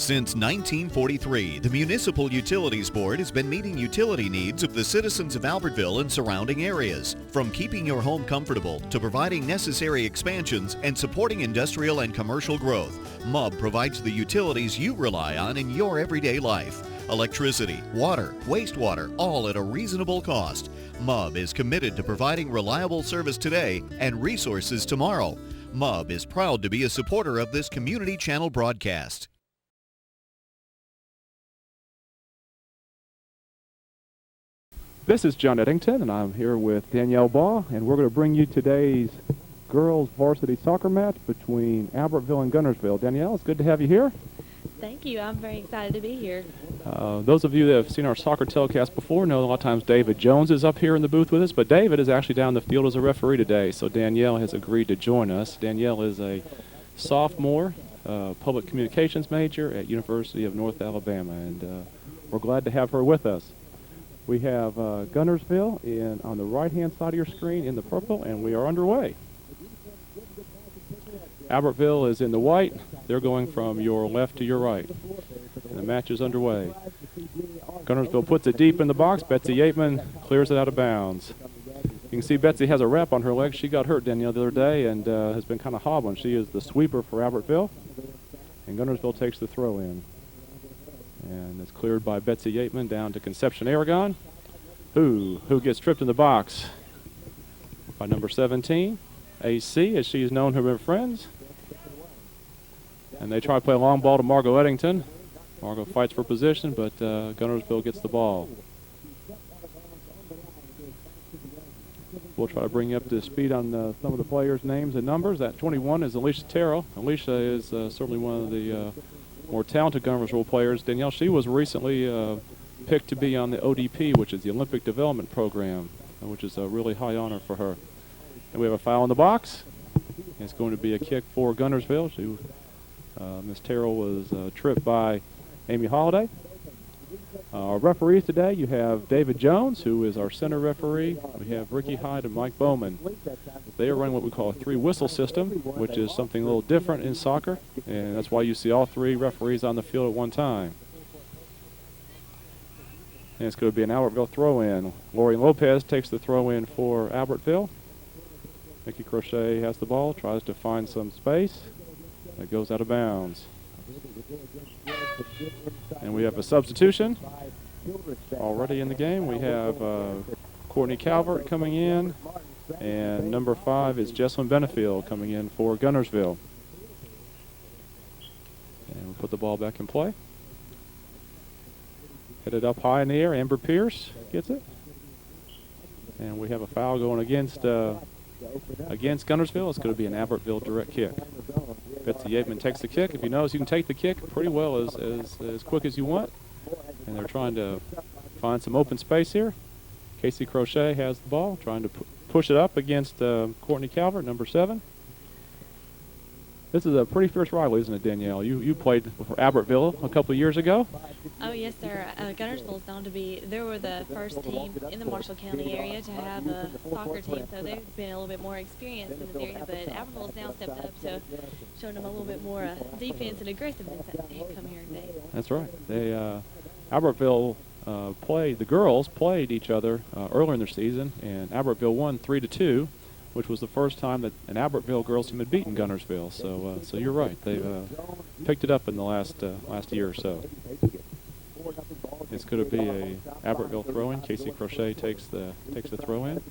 Since 1943, the Municipal Utilities Board has been meeting utility needs of the citizens of Albertville and surrounding areas. From keeping your home comfortable to providing necessary expansions and supporting industrial and commercial growth, MUB provides the utilities you rely on in your everyday life. Electricity, water, wastewater, all at a reasonable cost. MUB is committed to providing reliable service today and resources tomorrow. MUB is proud to be a supporter of this community channel broadcast. This is John Eddington, and I'm here with Danielle Baugh, and we're going to bring you today's girls varsity soccer match between Albertville and Guntersville. Danielle, it's good to have you here. Thank you. I'm very excited to be here. Those of you that have seen our soccer telecast before know a lot of times David Jones is up here in the booth with us, but David is actually down the field as a referee today, so Danielle has agreed to join us. Danielle is a sophomore public communications major at University of North Alabama, and we're glad to have her with us. We have Guntersville on the right-hand side of your screen in the purple, and we are underway. Albertville is in the white. They're going from your left to your right. And the match is underway. Guntersville puts it deep in the box. Betsy Yateman clears it out of bounds. You can see Betsy has a wrap on her leg. She got hurt, Danielle, the other day and has been kind of hobbling. She is the sweeper for Albertville. And Guntersville takes the throw in. And it's cleared by Betsy Yateman down to Conception Aragon, who gets tripped in the box by number 17, AC, as she is known to her friends. And they try to play a long ball to Margot Eddington. Margot fights for position, but Guntersville gets the ball. We'll try to bring you up to speed on some of the players' names and numbers. That 21 is Alicia Terrell. Alicia is certainly one of the more talented Guntersville players. Danielle, she was recently picked to be on the ODP, which is the Olympic Development Program, which is a really high honor for her. And we have a foul in the box. It's going to be a kick for Guntersville. Miss Terrell was tripped by Amy Holliday. Our referees today, you have David Jones, who is our center referee. We have Ricky Hyde and Mike Bowman. They are running what we call a three-whistle system, which is something a little different in soccer, and that's why you see all three referees on the field at one time. And it's going to be an Albertville throw-in. Lori Lopez takes the throw-in for Albertville. Nikki Crochet has the ball, tries to find some space. It goes out of bounds. And we have a substitution already in the game. We have Courtney Calvert coming in, and number 5 is Jesslyn Benefield coming in for Guntersville. And we'll put the ball back in play. Headed up high in the air, Amber Pierce gets it. And we have a foul going against Guntersville. It's going to be an Albertville direct kick. Betsy Yateman takes the kick. If you notice, you can take the kick pretty well as quick as you want. And they're trying to find some open space here. Casey Crochet has the ball, trying to push it up against Courtney Calvert, number 7. This is a pretty fierce rivalry, isn't it, Danielle? You played for Albertville a couple of years ago. Oh, yes, sir. Guntersville is known to be, they were the first team in the Marshall County area to have a soccer team, so they've been a little bit more experienced in this area, but Albertville has now stepped up to showing them a little bit more defense and aggressiveness that they come here today. That's right. Albertville the girls played each other earlier in their season, and Albertville won 3-2. Which was the first time that an Albertville girls team had beaten Guntersville. So you're right. They've picked it up in the last year or so. It's going to be a Albertville throw-in. Casey Crochet takes the throw-in.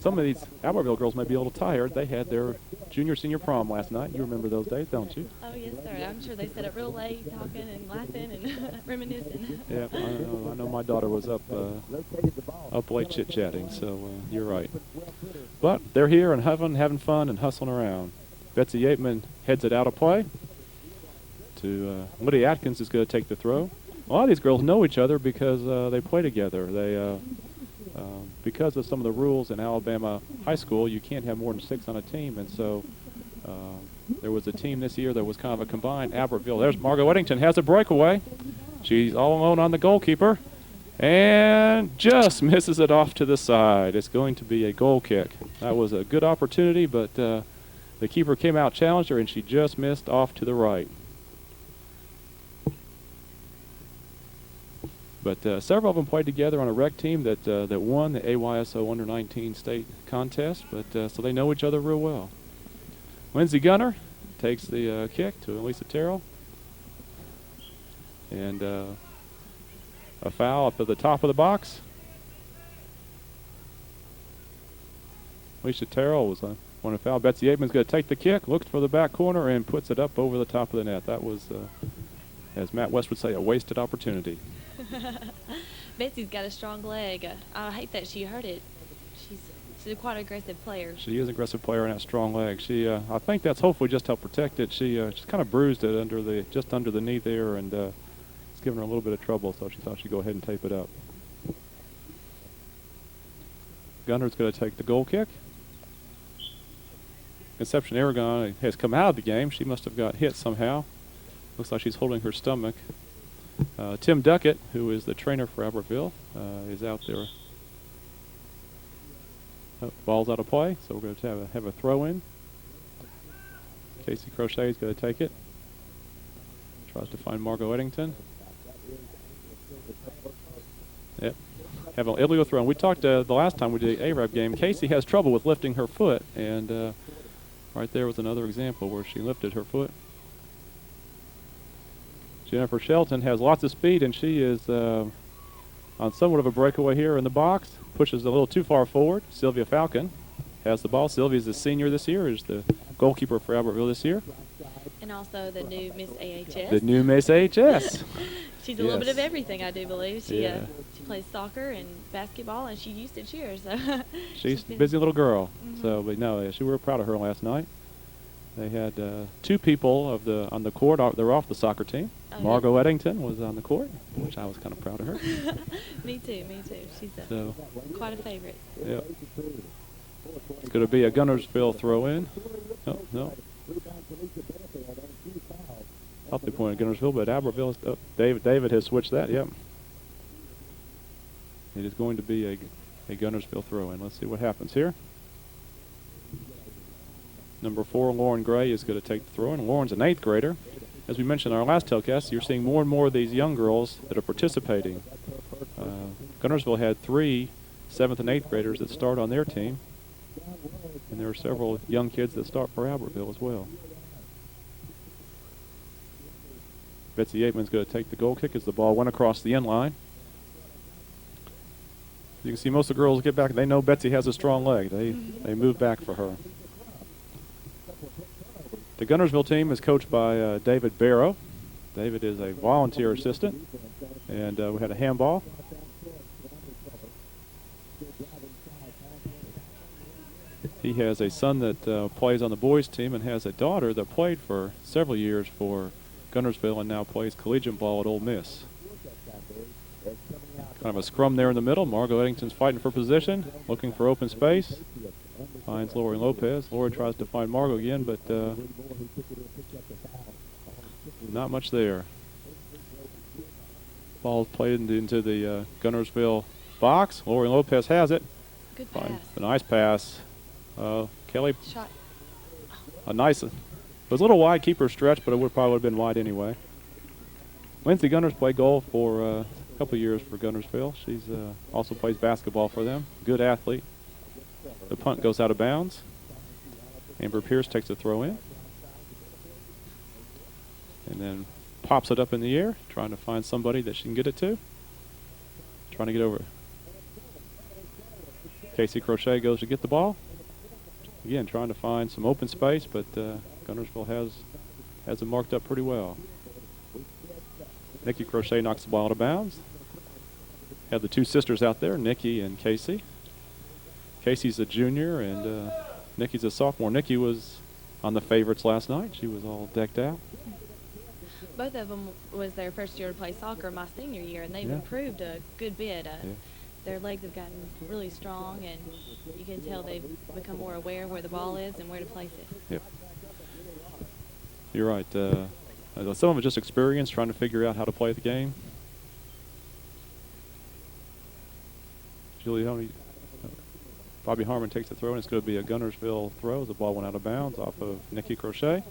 Some of these Albertville girls may be a little tired. They had their junior-senior prom last night. You remember those days, don't you? Oh, yes, sir. I'm sure they stayed up real late talking and laughing and reminiscing. Yeah, I know my daughter was up late chit-chatting, so you're right. But they're here and having fun and hustling around. Betsy Yateman heads it out of play. Lydia Atkins is going to take the throw. A lot of these girls know each other because they play together. Because of some of the rules in Alabama high school, you can't have more than 6 on a team, and so there was a team this year that was kind of a combined Albertville. There's Margot Eddington, has a breakaway. She's all alone on the goalkeeper and just misses it off to the side. It's going to be a goal kick. That was a good opportunity, but the keeper came out, challenged her, and she just missed off to the right. But several of them played together on a rec team that that won the AYSO Under-19 state contest. But so they know each other real well. Lindsey Gunner takes the kick to Elisa Terrell. And a foul up at the top of the box. Alicia Terrell was on a foul. Betsy Aitman's going to take the kick, looks for the back corner, and puts it up over the top of the net. That was, as Matt West would say, a wasted opportunity. Betsy's got a strong leg. I hate that she hurt it. She's quite an aggressive player. She is an aggressive player and has strong legs. She, I think that's hopefully just helped protect it. She's kind of bruised it just under the knee there, and it's given her a little bit of trouble, so she thought she'd go ahead and tape it up. Gunner's going to take the goal kick. Conception Aragon has come out of the game. She must have got hit somehow. Looks like she's holding her stomach. Tim Duckett, who is the trainer for Albertville, is out there. Oh, ball's out of play, so we're going to have a throw in. Casey Crochet is going to take it. Tries to find Margot Eddington. Yep. Have an illegal throw. And we talked the last time we did the ARAB game. Casey has trouble with lifting her foot, and right there was another example where she lifted her foot. Jennifer Shelton has lots of speed, and she is on somewhat of a breakaway here in the box. Pushes a little too far forward. Sylvia Falcon has the ball. Sylvia's the senior this year, is the goalkeeper for Albertville this year. And also the new Miss AHS. The new Miss AHS. She's a little bit of everything, I do believe. She she plays soccer and basketball, and she used to cheer. So she's a busy little girl. So, but no, we were proud of her last night. They had two people on the court. They're off the soccer team. Oh, Margot Eddington was on the court, which I was kind of proud of her. Me too. She's quite a favorite. Yep. It's going to be a Guntersville throw in. Oh, no. Thought they pointed Guntersville, but Albertville. David has switched that. Yep. It is going to be a Guntersville throw in. Let's see what happens here. Number 4, Lauren Gray, is going to take the throw in. Lauren's an 8th grader. As we mentioned in our last telecast, you're seeing more and more of these young girls that are participating. Guntersville had 3 7th and 8th graders that start on their team. And there are several young kids that start for Albertville as well. Betsy Aitman's going to take the goal kick as the ball went across the end line. You can see most of the girls get back. They know Betsy has a strong leg. They move back for her. The Guntersville team is coached by David Barrow. David is a volunteer assistant. And we had a handball. He has a son that plays on the boys team and has a daughter that played for several years for Guntersville and now plays collegiate ball at Ole Miss. Kind of a scrum there in the middle. Margot Eddington's fighting for position, looking for open space. Finds Lori Lopez. Lori tries to find Margot again, but not much there. Ball played into the Guntersville box. Lori Lopez has it. Good pass. A nice pass. Kelly. Shot. A nice. It was a little wide, keeper stretch, but it probably would have been wide anyway. Lindsay Gunners played goal for a couple of years for Guntersville. She's also plays basketball for them. Good athlete. The punt goes out of bounds. Amber Pierce takes a throw in. And then pops it up in the air, trying to find somebody that she can get it to. Trying to get over. Casey Crochet goes to get the ball. Again, trying to find some open space, but Guntersville has it marked up pretty well. Nikki Crochet knocks the ball out of bounds. Have the two sisters out there, Nikki and Casey. Casey's a junior and Nikki's a sophomore. Nikki was on the favorites last night. She was all decked out. Both of them was their first year to play soccer my senior year, and they've improved a good bit. Their legs have gotten really strong, and you can tell they've become more aware where the ball is and where to place it. Yep. You're right. Some of it just experience, trying to figure out how to play the game. Bobby Harmon takes the throw, and it's going to be a Guntersville throw. The ball went out of bounds off of Nikki Crochet.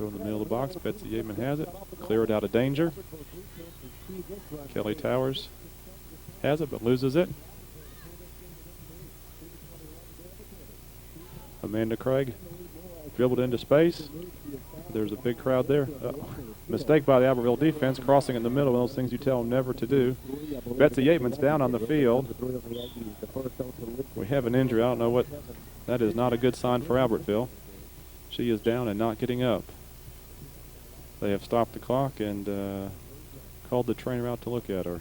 Over in the middle of the box, Betsy Yateman has it. Cleared out of danger. Kelly Towers has it, but loses it. Amanda Craig dribbled into space. There's a big crowd there. Mistake by the Albertville defense, crossing in the middle, one of those things you tell them never to do. Betsy Yateman's down on the field. We have an injury. I don't know what. That is not a good sign for Albertville. She is down and not getting up. They have stopped the clock and called the trainer out to look at her.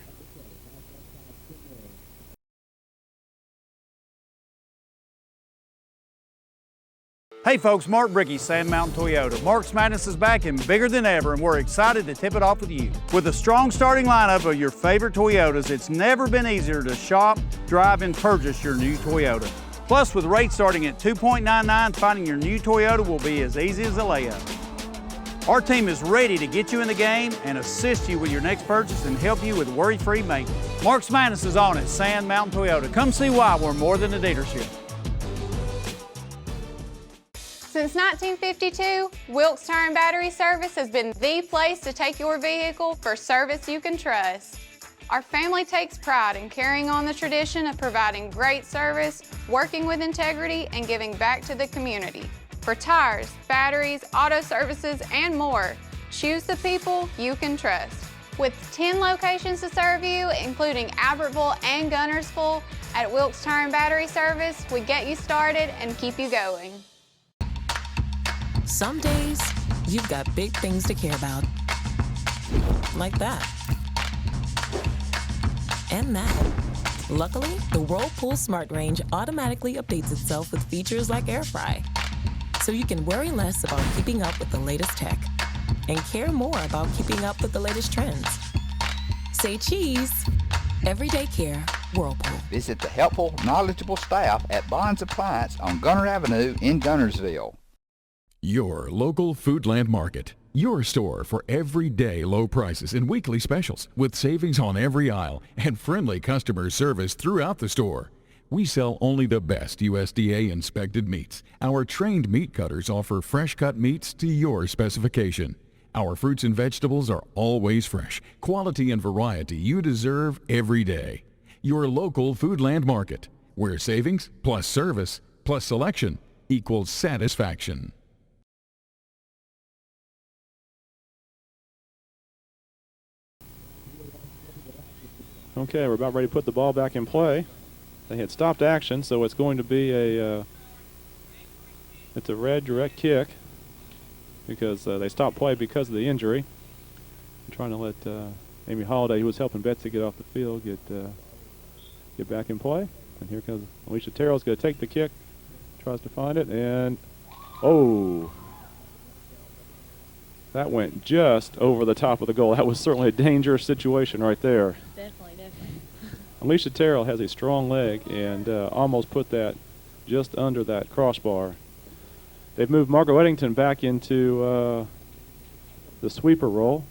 Hey folks, Mark Brickey, Sand Mountain Toyota. Mark's Madness is back and bigger than ever, and we're excited to tip it off with you. With a strong starting lineup of your favorite Toyotas, it's never been easier to shop, drive, and purchase your new Toyota. Plus, with rates starting at 2.99, finding your new Toyota will be as easy as a layup. Our team is ready to get you in the game and assist you with your next purchase and help you with worry-free maintenance. Mark's Madness is on at Sand Mountain Toyota. Come see why we're more than a dealership. Since 1952, Wilkes Tire and Battery Service has been the place to take your vehicle for service you can trust. Our family takes pride in carrying on the tradition of providing great service, working with integrity, and giving back to the community. For tires, batteries, auto services, and more, choose the people you can trust. With 10 locations to serve you, including Albertville and Guntersville, at Wilkes Tire and Battery Service, we get you started and keep you going. Some days, you've got big things to care about. Like that. And that. Luckily, the Whirlpool Smart Range automatically updates itself with features like Air Fry. So you can worry less about keeping up with the latest tech and care more about keeping up with the latest trends. Say cheese. Everyday care, Whirlpool. Visit the helpful, knowledgeable staff at Bond's Appliance on Gunter Avenue in Guntersville. Your local Foodland Market. Your store for everyday low prices and weekly specials with savings on every aisle and friendly customer service throughout the store. We sell only the best USDA inspected meats. Our trained meat cutters offer fresh cut meats to your specification. Our fruits and vegetables are always fresh. Quality and variety you deserve every day. Your local Foodland Market, where savings plus service plus selection equals satisfaction. Okay, we're about ready to put the ball back in play. They had stopped action, so it's going to be it's a red direct kick because they stopped play because of the injury. I'm trying to let Amy Holliday, who was helping Betsy get off the field, get back in play. And here comes Alicia Terrell's going to take the kick, tries to find it, and oh! That went just over the top of the goal. That was certainly a dangerous situation right there. Definitely. Alicia Terrell has a strong leg and almost put that just under that crossbar. They've moved Margot Eddington back into the sweeper role.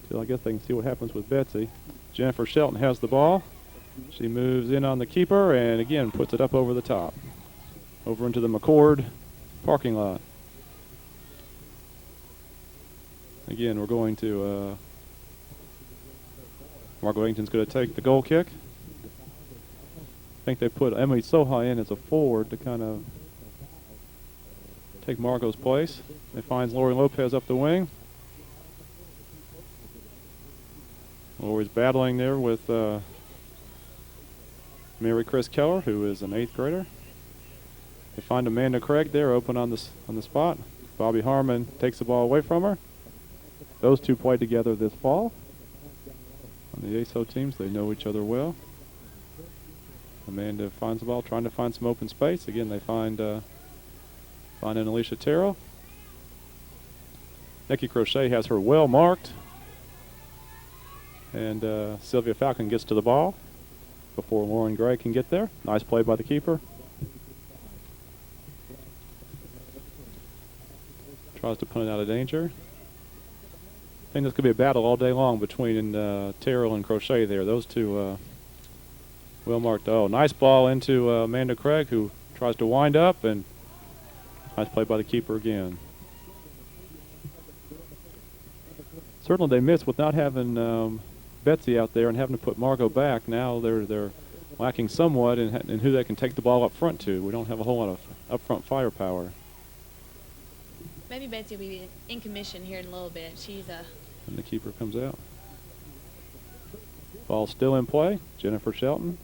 So I guess they can see what happens with Betsy. Jennifer Shelton has the ball. She moves in on the keeper and again puts it up over the top. Over into the McCord parking lot. Again, we're going to, Margot Eddington's going to take the goal kick. I think they put Emily Soha in as a forward to kind of take Margot's place. It finds Lori Lopez up the wing. Lori's battling there with Mary Chris Keller, who is an 8th grader. They find Amanda Craig there open on the spot. Bobby Harmon takes the ball away from her. Those two played together this fall on the ASO teams. They know each other well. Amanda finds the ball, trying to find some open space. Again, they find an Alicia Terrell. Nikki Crochet has her well marked. And Sylvia Falcon gets to the ball before Lauren Gray can get there. Nice play by the keeper. Tries to punt it out of danger. I think this could be a battle all day long between Terrell and Crochet there. Those two well marked. Oh, nice ball into Amanda Craig, who tries to wind up, and nice play by the keeper again. certainly they missed with not having Betsy out there and having to put Margot back. Now they're lacking somewhat in who they can take the ball up front to. We don't have a whole lot of up front firepower. Maybe Betsy will be in commission here in a little bit. She's a... And the keeper comes out. Ball still in play. Jennifer Shelton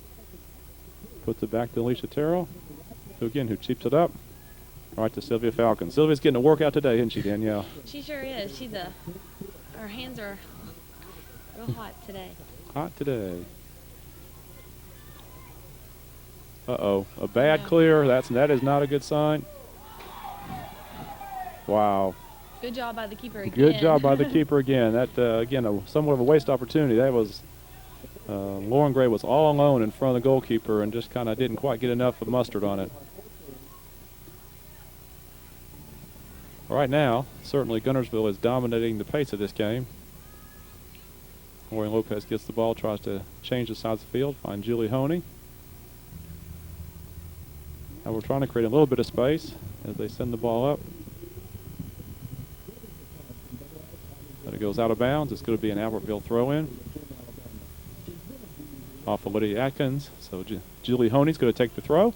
puts it back to Alicia Terrell, who keeps it up. Right to Sylvia Falcon. Sylvia's getting a workout today, isn't she, Danielle? She sure is. Her hands are real hot today. Hot today. Uh-oh, a bad clear. That is not a good sign. Wow. Good job by the keeper again. Good job by the keeper again. That, again, somewhat of a waste opportunity. That was, Lauren Gray was all alone in front of the goalkeeper and just kind of didn't quite get enough of mustard on it. Right now, certainly Guntersville is dominating the pace of this game. Lauren Lopez gets the ball, tries to change the sides of the field, find Julie Honey. Now we're trying to create a little bit of space as they send the ball up. Then it goes out of bounds. It's going to be an Albertville throw-in off of Lydia Atkins. So Julie Honey's going to take the throw.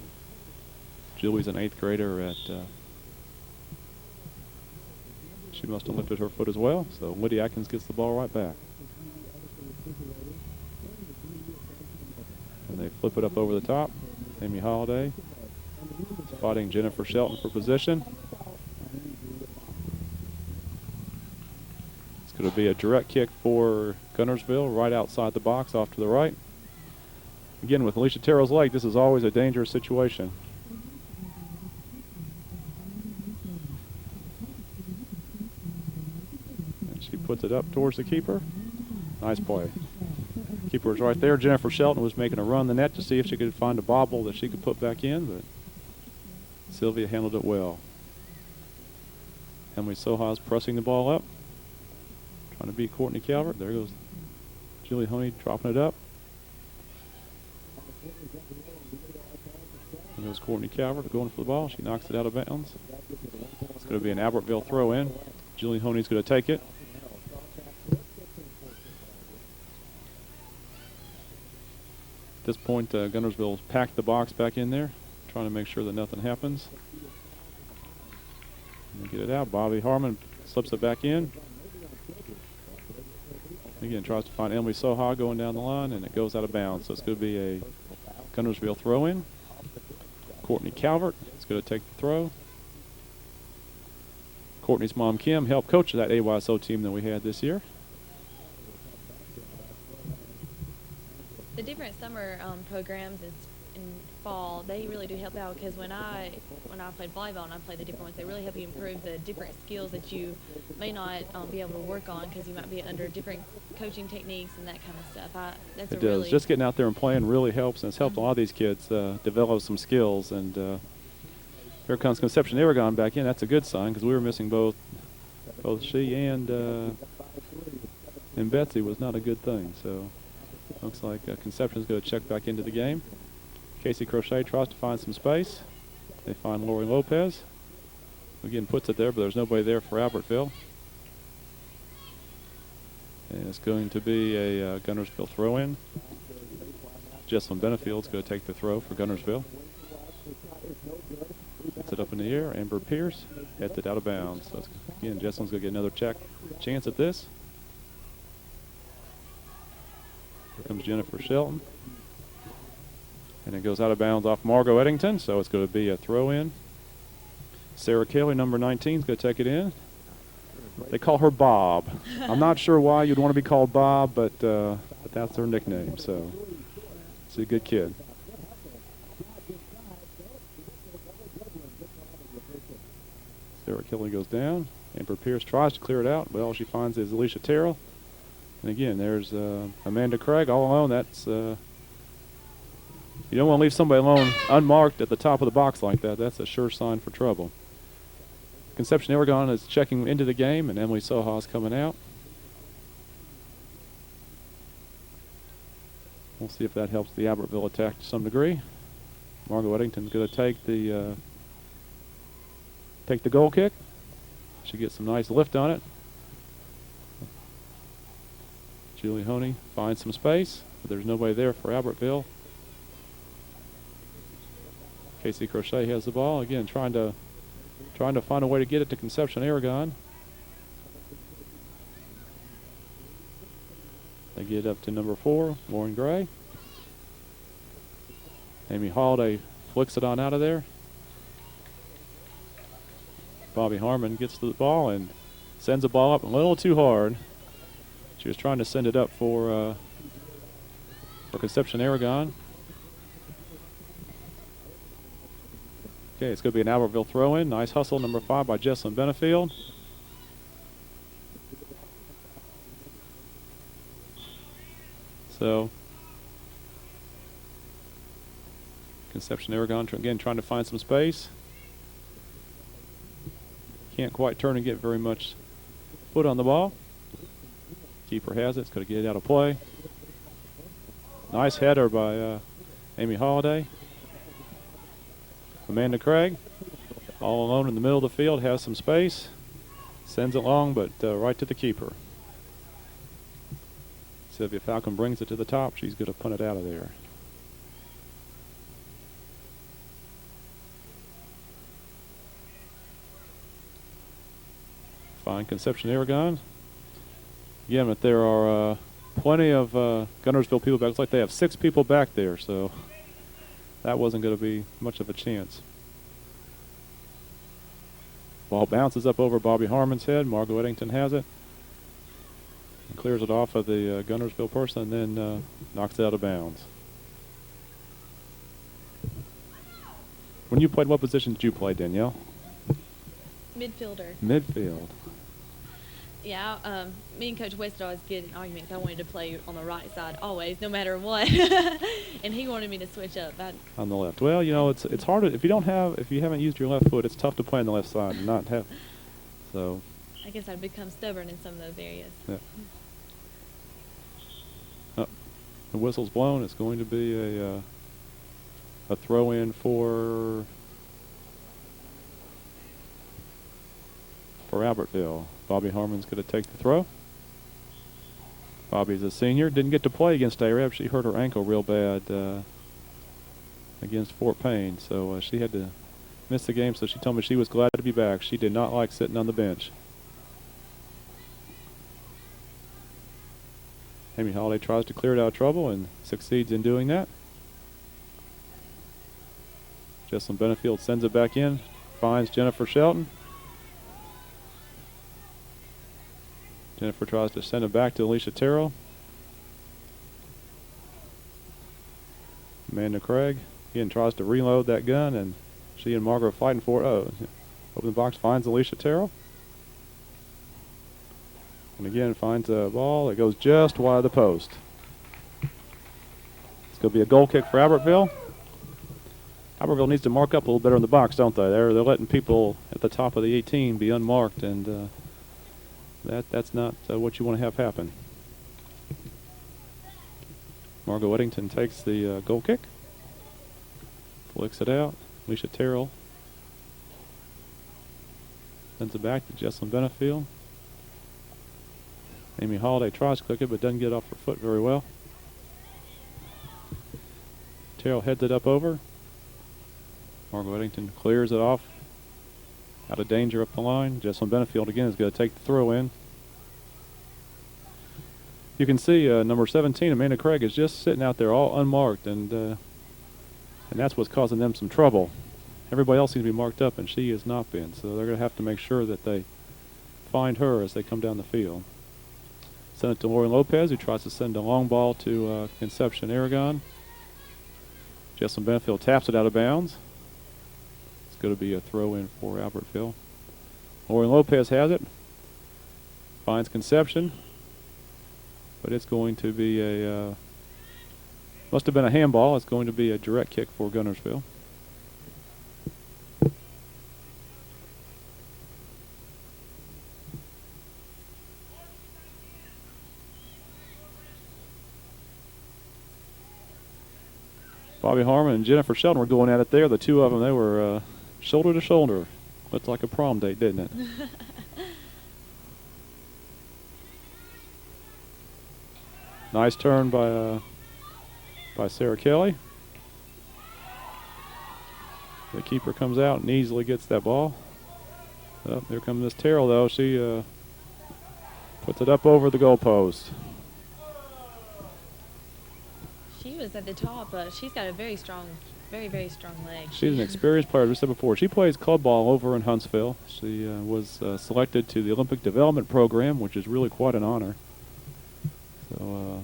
Julie's an 8th grader at... she must have lifted her foot as well. So Lydia Atkins gets the ball right back. And they flip it up over the top. Amy Holiday fighting Jennifer Shelton for position. It's going to be a direct kick for Guntersville right outside the box off to the right. Again, with Alicia Terrell's leg, this is always a dangerous situation. And she puts it up towards the keeper. Nice play. Keeper was right there. Jennifer Shelton was making a run the net to see if she could find a bobble that she could put back in, but Sylvia handled it well. Emily Soha's pressing the ball up, trying to beat Courtney Calvert. There goes Julie Honey dropping it up. There goes Courtney Calvert going for the ball. She knocks it out of bounds. It's going to be an Albertville throw in. Julie Honey's going to take it. At this point, Guntersville's packed the box back in there, trying to make sure that nothing happens. And they get it out. Bobby Harmon slips it back in. Again, tries to find Emily Soha going down the line, and it goes out of bounds. So it's going to be a Guntersville throw-in. Courtney Calvert is going to take the throw. Courtney's mom, Kim, helped coach that AYSO team that we had this year. The different summer programs in fall, they really do help out, because when I played volleyball and I played the different ones, they really help you improve the different skills that you may not be able to work on, because you might be under different coaching techniques and that kind of stuff. It does. Just getting out there and playing really helps, and it's helped a lot of these kids develop some skills. And here comes Conception Aragon back in. That's a good sign, because we were missing both she and Betsy was not a good thing. So looks like Conception's going to check back into the game. Casey Crochet tries to find some space. They find Lori Lopez. Again, puts it there, but there's nobody there for Albertville. And it's going to be a Guntersville throw-in. Jessalyn Benefield's going to take the throw for Guntersville. Puts it up in the air. Amber Pierce heads it out of bounds. So again, Jessalyn's going to get another chance at this. Here comes Jennifer Shelton. And it goes out of bounds off Margot Eddington, so it's going to be a throw-in. Sarah Kelly, number 19, is going to take it in. They call her Bob. I'm not sure why you'd want to be called Bob, but that's her nickname, so she's a good kid. Sarah Kelly goes down. Amber Pierce tries to clear it out, but all she finds is Alicia Terrell. And again, there's Amanda Craig all alone. That's you don't want to leave somebody alone unmarked at the top of the box like that. That's a sure sign for trouble. Conception Aragon is checking into the game, and Emily Soha's coming out. We'll see if that helps the Albertville attack to some degree. Margot Eddington's going to take the goal kick. She gets some nice lift on it. Julie Honey finds some space, but there's nobody there for Albertville. Casey Crochet has the ball again, trying to find a way to get it to Conception Aragon. They get up to number 4, Lauren Gray. Amy Holiday flicks it on out of there. Bobby Harmon gets to the ball and sends the ball up a little too hard. She was trying to send it up for Conception Aragon. Okay, it's going to be an Albertville throw-in. Nice hustle, number 5 by Jessalyn Benefield. So, Conception Aragon again trying to find some space. Can't quite turn and get very much foot on the ball. Keeper has it. It's going to get it out of play. Nice header by Amy Holiday. Amanda Craig, all alone in the middle of the field, has some space. Sends it long, but right to the keeper. Sylvia Falcon brings it to the top. She's going to punt it out of there. Fine Conception Aragon. Again, but there are plenty of Guntersville people back. Looks like they have 6 people back there, so that wasn't going to be much of a chance. Ball bounces up over Bobby Harmon's head. Margot Eddington has it. And clears it off of the Guntersville person and then knocks it out of bounds. When you played, what position did you play, Danielle? Midfielder. Midfield. Yeah, me and Coach West always get in arguments. I wanted to play on the right side always, no matter what, and he wanted me to switch up. On the left. Well, you know, it's hard if you haven't used your left foot. It's tough to play on the left side and not have. So. I guess I'd become stubborn in some of those areas. Yeah. The whistle's blown. It's going to be a throw in for Albertville. Bobby Harmon's going to take the throw. Bobby's a senior. Didn't get to play against Arab. She hurt her ankle real bad against Fort Payne, so she had to miss the game, so she told me she was glad to be back. She did not like sitting on the bench. Amy Holiday tries to clear it out of trouble and succeeds in doing that. Jessalyn Benefield sends it back in, finds Jennifer Shelton. Jennifer tries to send it back to Alicia Terrell. Amanda Craig again tries to reload that gun, and she and Margaret are fighting for it. Oh, open the box, finds Alicia Terrell. And again finds a ball that goes just wide of the post. It's going to be a goal kick for Albertville. Albertville needs to mark up a little better in the box, don't they? They're letting people at the top of the 18 be unmarked, and that's not what you want to have happen. Margot Eddington takes the goal kick. Flicks it out. Alicia Terrell sends it back to Jessalyn Benefield. Amy Holiday tries to click it, but doesn't get off her foot very well. Terrell heads it up over. Margot Eddington clears it off. Out of danger up the line. Jessalyn Benefield again is going to take the throw in. You can see number 17, Amanda Craig, is just sitting out there all unmarked, and that's what's causing them some trouble. Everybody else seems to be marked up, and she has not been. So they're going to have to make sure that they find her as they come down the field. Send it to Lauren Lopez, who tries to send a long ball to Conception Aragon. Jessalyn Benefield taps it out of bounds. Going to be a throw in for Albertville. Lauren Lopez has it. Finds Conception. But it's going to be a, must have been a handball. It's going to be a direct kick for Guntersville. Bobby Harmon and Jennifer Shelton were going at it there. The two of them, they were shoulder to shoulder. Looked like a prom date, didn't it? Nice turn by Sarah Kelly. The keeper comes out and easily gets that ball. Oh, here comes Miss Terrell, though. She puts it up over the goalpost. She was at the top. She's got a very strong, very strong leg. She's an experienced player, as we said before. She plays club ball over in Huntsville. She was selected to the Olympic Development Program, which is really quite an honor. So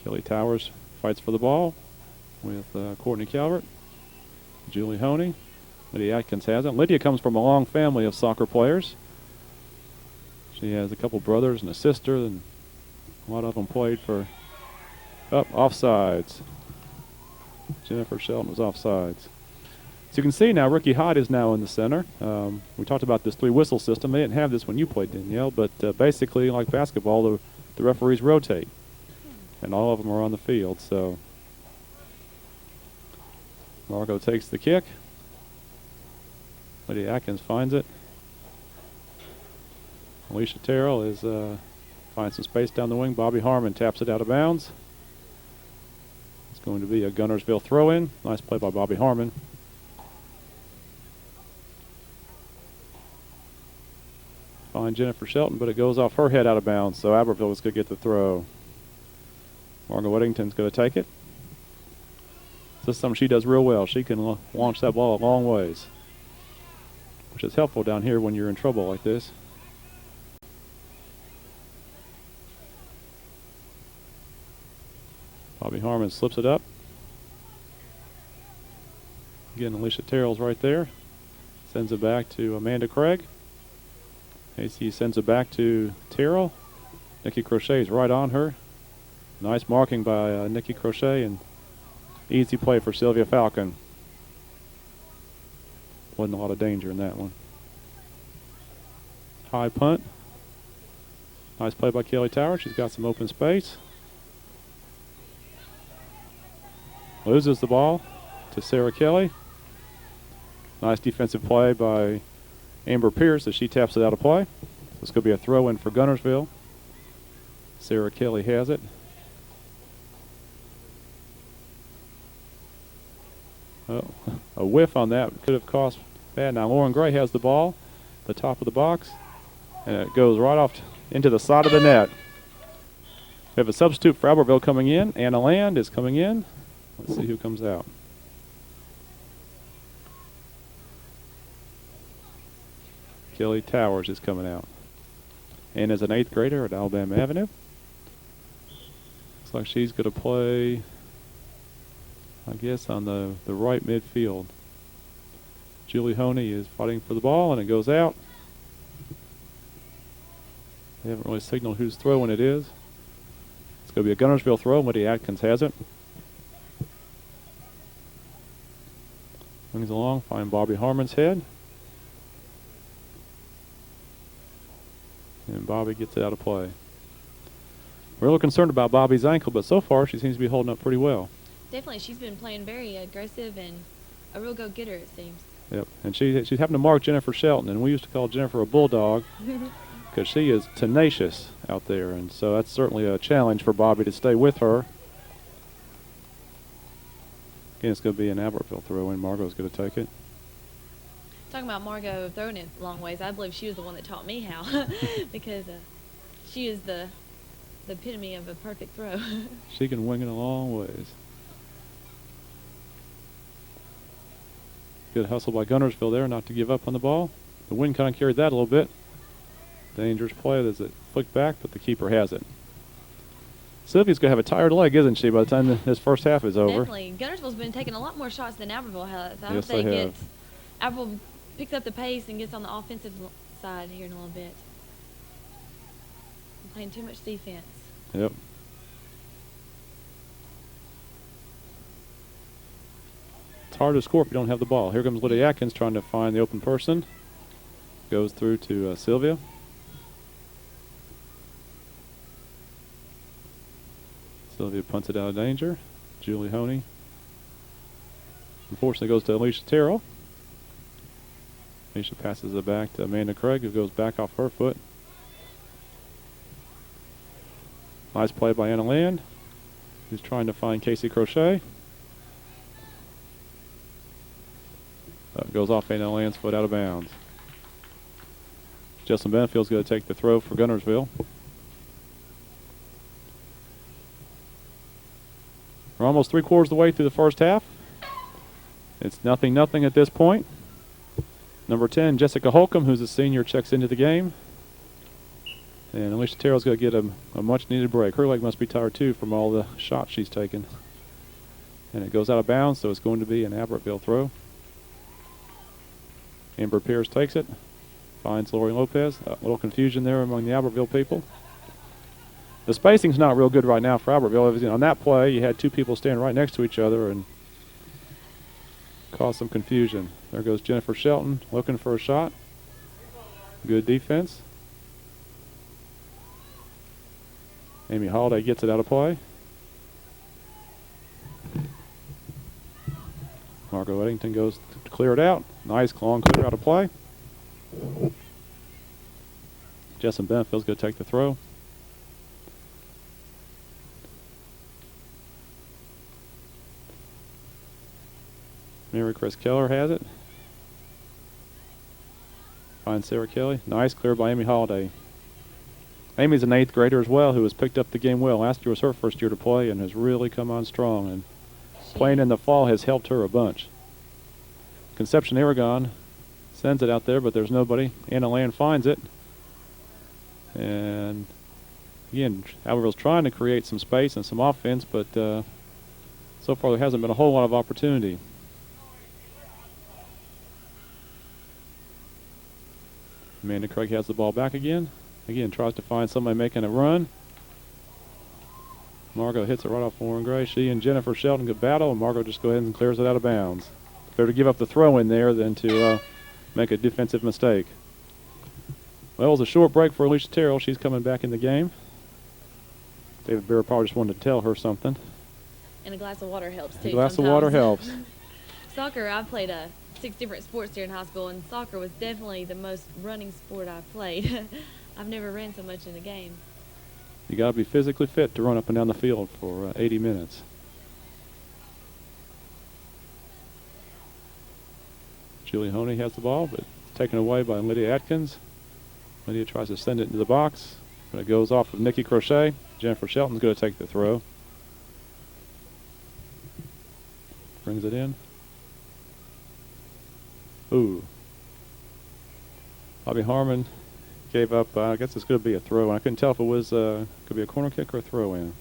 Kelly Towers fights for the ball with Courtney Calvert, Julie Honey. Lydia Atkins has it. Lydia comes from a long family of soccer players. She has a couple brothers and a sister, and a lot of them played for offsides. Jennifer Shelton was offsides. So you can see now Ricky Hyde is now in the center. We talked about this 3-whistle system. They didn't have this when you played, Danielle, but basically, like basketball, the referees rotate, and all of them are on the field. So Margot takes the kick. Lydia Atkins finds it. Alicia Terrell finds some space down the wing. Bobby Harmon taps it out of bounds. It's going to be a Guntersville throw-in. Nice play by Bobby Harmon. Find Jennifer Shelton, but it goes off her head out of bounds, so Albertville is going to get the throw. Margot Weddington's going to take it. This is something she does real well. She can launch that ball a long ways, which is helpful down here when you're in trouble like this. Bobby Harmon slips it up. Again, Alicia Terrell's right there. Sends it back to Amanda Craig. AC sends it back to Terrell. Nikki Crochet's right on her. Nice marking by Nikki Crochet, and easy play for Sylvia Falcon. Wasn't a lot of danger in that one. High punt. Nice play by Kelly Tower. She's got some open space. Loses the ball to Sarah Kelly. Nice defensive play by Amber Pierce as she taps it out of play. This could be a throw-in for Guntersville. Sarah Kelly has it. Oh, a whiff on that could have cost bad. Now Lauren Gray has the ball, the top of the box, and it goes right off into the side of the net. We have a substitute for Albertville coming in. Anna Land is coming in. Let's see who comes out. Kelly Towers is coming out. And is an 8th grader at Alabama Avenue. Looks like she's going to play, I guess, on the right midfield. Julie Honey is fighting for the ball, and it goes out. They haven't really signaled whose throwing it is. It's going to be a Guntersville throw. Lydia Atkins has it. Swings along, find Bobby Harmon's head. And Bobby gets it out of play. We're a little concerned about Bobby's ankle, but so far she seems to be holding up pretty well. Definitely, she's been playing very aggressive and a real go-getter, it seems. Yep, and she's happened to mark Jennifer Shelton, and we used to call Jennifer a bulldog because she is tenacious out there, and so that's certainly a challenge for Bobby to stay with her. Again, it's going to be an Albertville throw-in. Margot's going to take it. Talking about Margot throwing it long ways, I believe she was the one that taught me how because she is the epitome of a perfect throw. She can wing it a long ways. Good hustle by Guntersville there not to give up on the ball. The wind kind of carried that a little bit. Dangerous play as it flicked back, but the keeper has it. Sylvia's going to have a tired leg, isn't she, by the time this first half is over? Definitely. Guntersville's been taking a lot more shots than Albertville has. I Yes, hope they have. Albertville picks up the pace and gets on the offensive side here in a little bit. I'm playing too much defense. Yep. It's hard to score if you don't have the ball. Here comes Lydia Atkins trying to find the open person. Goes through to Sylvia. Sylvia punts it out of danger. Julie Honey. Unfortunately goes to Alicia Terrell. Alicia passes it back to Amanda Craig, who goes back off her foot. Nice play by Anna Land, who's trying to find Casey Crochet. Goes off Anna Land's foot out of bounds. Justin Benefield's going to take the throw for Guntersville. We're almost 3/4 of the way through the first half. It's 0-0 at this point. Number 10, Jessica Holcomb, who's a senior, checks into the game. And Alicia Terrell's going to get a much-needed break. Her leg must be tired, too, from all the shots she's taken. And it goes out of bounds, so it's going to be an Albertville throw. Amber Pierce takes it. Finds Lori Lopez. A little confusion there among the Albertville people. The spacing's not real good right now for Albertville. On that play, you had two people standing right next to each other and caused some confusion. There goes Jennifer Shelton looking for a shot. Good defense. Amy Holiday gets it out of play. Margot Eddington goes to clear it out. Nice long clear out of play. Jessamine Benefield's going to take the throw. Mary Chris Keller has it. Finds Sarah Kelly. Nice clear by Amy Holiday. Amy's an 8th grader as well who has picked up the game well. Last year was her first year to play and has really come on strong. And playing in the fall has helped her a bunch. Conception Aragon sends it out there, but there's nobody. Anna Land finds it. And again, Albertville's trying to create some space and some offense, but so far there hasn't been a whole lot of opportunity. Amanda Craig has the ball back again. Again, tries to find somebody making a run. Margot hits it right off Lauren Gray. She and Jennifer Shelton could battle, and Margot just goes ahead and clears it out of bounds. Better to give up the throw in there than to make a defensive mistake. Well, it was a short break for Alicia Terrell. She's coming back in the game. David Bear probably just wanted to tell her something. And a glass of water helps, too. A glass of water helps. Soccer, I played 6 different sports during high school, and soccer was definitely the most running sport I've played. I've never ran so much in a game. You got to be physically fit to run up and down the field for 80 minutes. Julie Honey has the ball, but it's taken away by Lydia Atkins. Lydia tries to send it into the box, but it goes off of Nikki Crochet. Jennifer Shelton's going to take the throw. Brings it in. Ooh. Bobby Harmon gave up, I guess it's going to be a throw. I couldn't tell if it was, could be a corner kick or a throw in.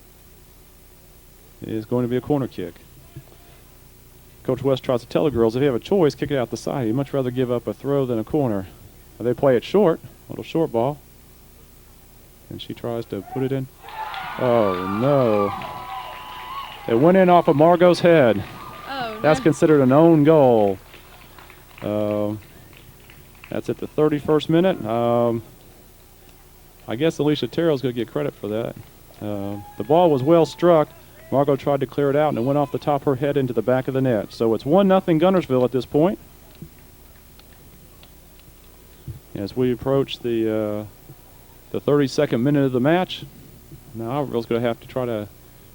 It is going to be a corner kick. Coach West tries to tell the girls, if you have a choice, kick it out the side. You'd much rather give up a throw than a corner. They play it short, a little short ball. And she tries to put it in. Oh, no. It went in off of Margot's head. Oh, that's considered an own goal. That's at the 31st minute. I guess Alicia Terrell's going to get credit for that. The ball was well struck. Margot tried to clear it out, and it went off the top of her head into the back of the net. So it's 1-0 Guntersville at this point. As we approach the 32nd minute of the match, now Albertville's going to have to try to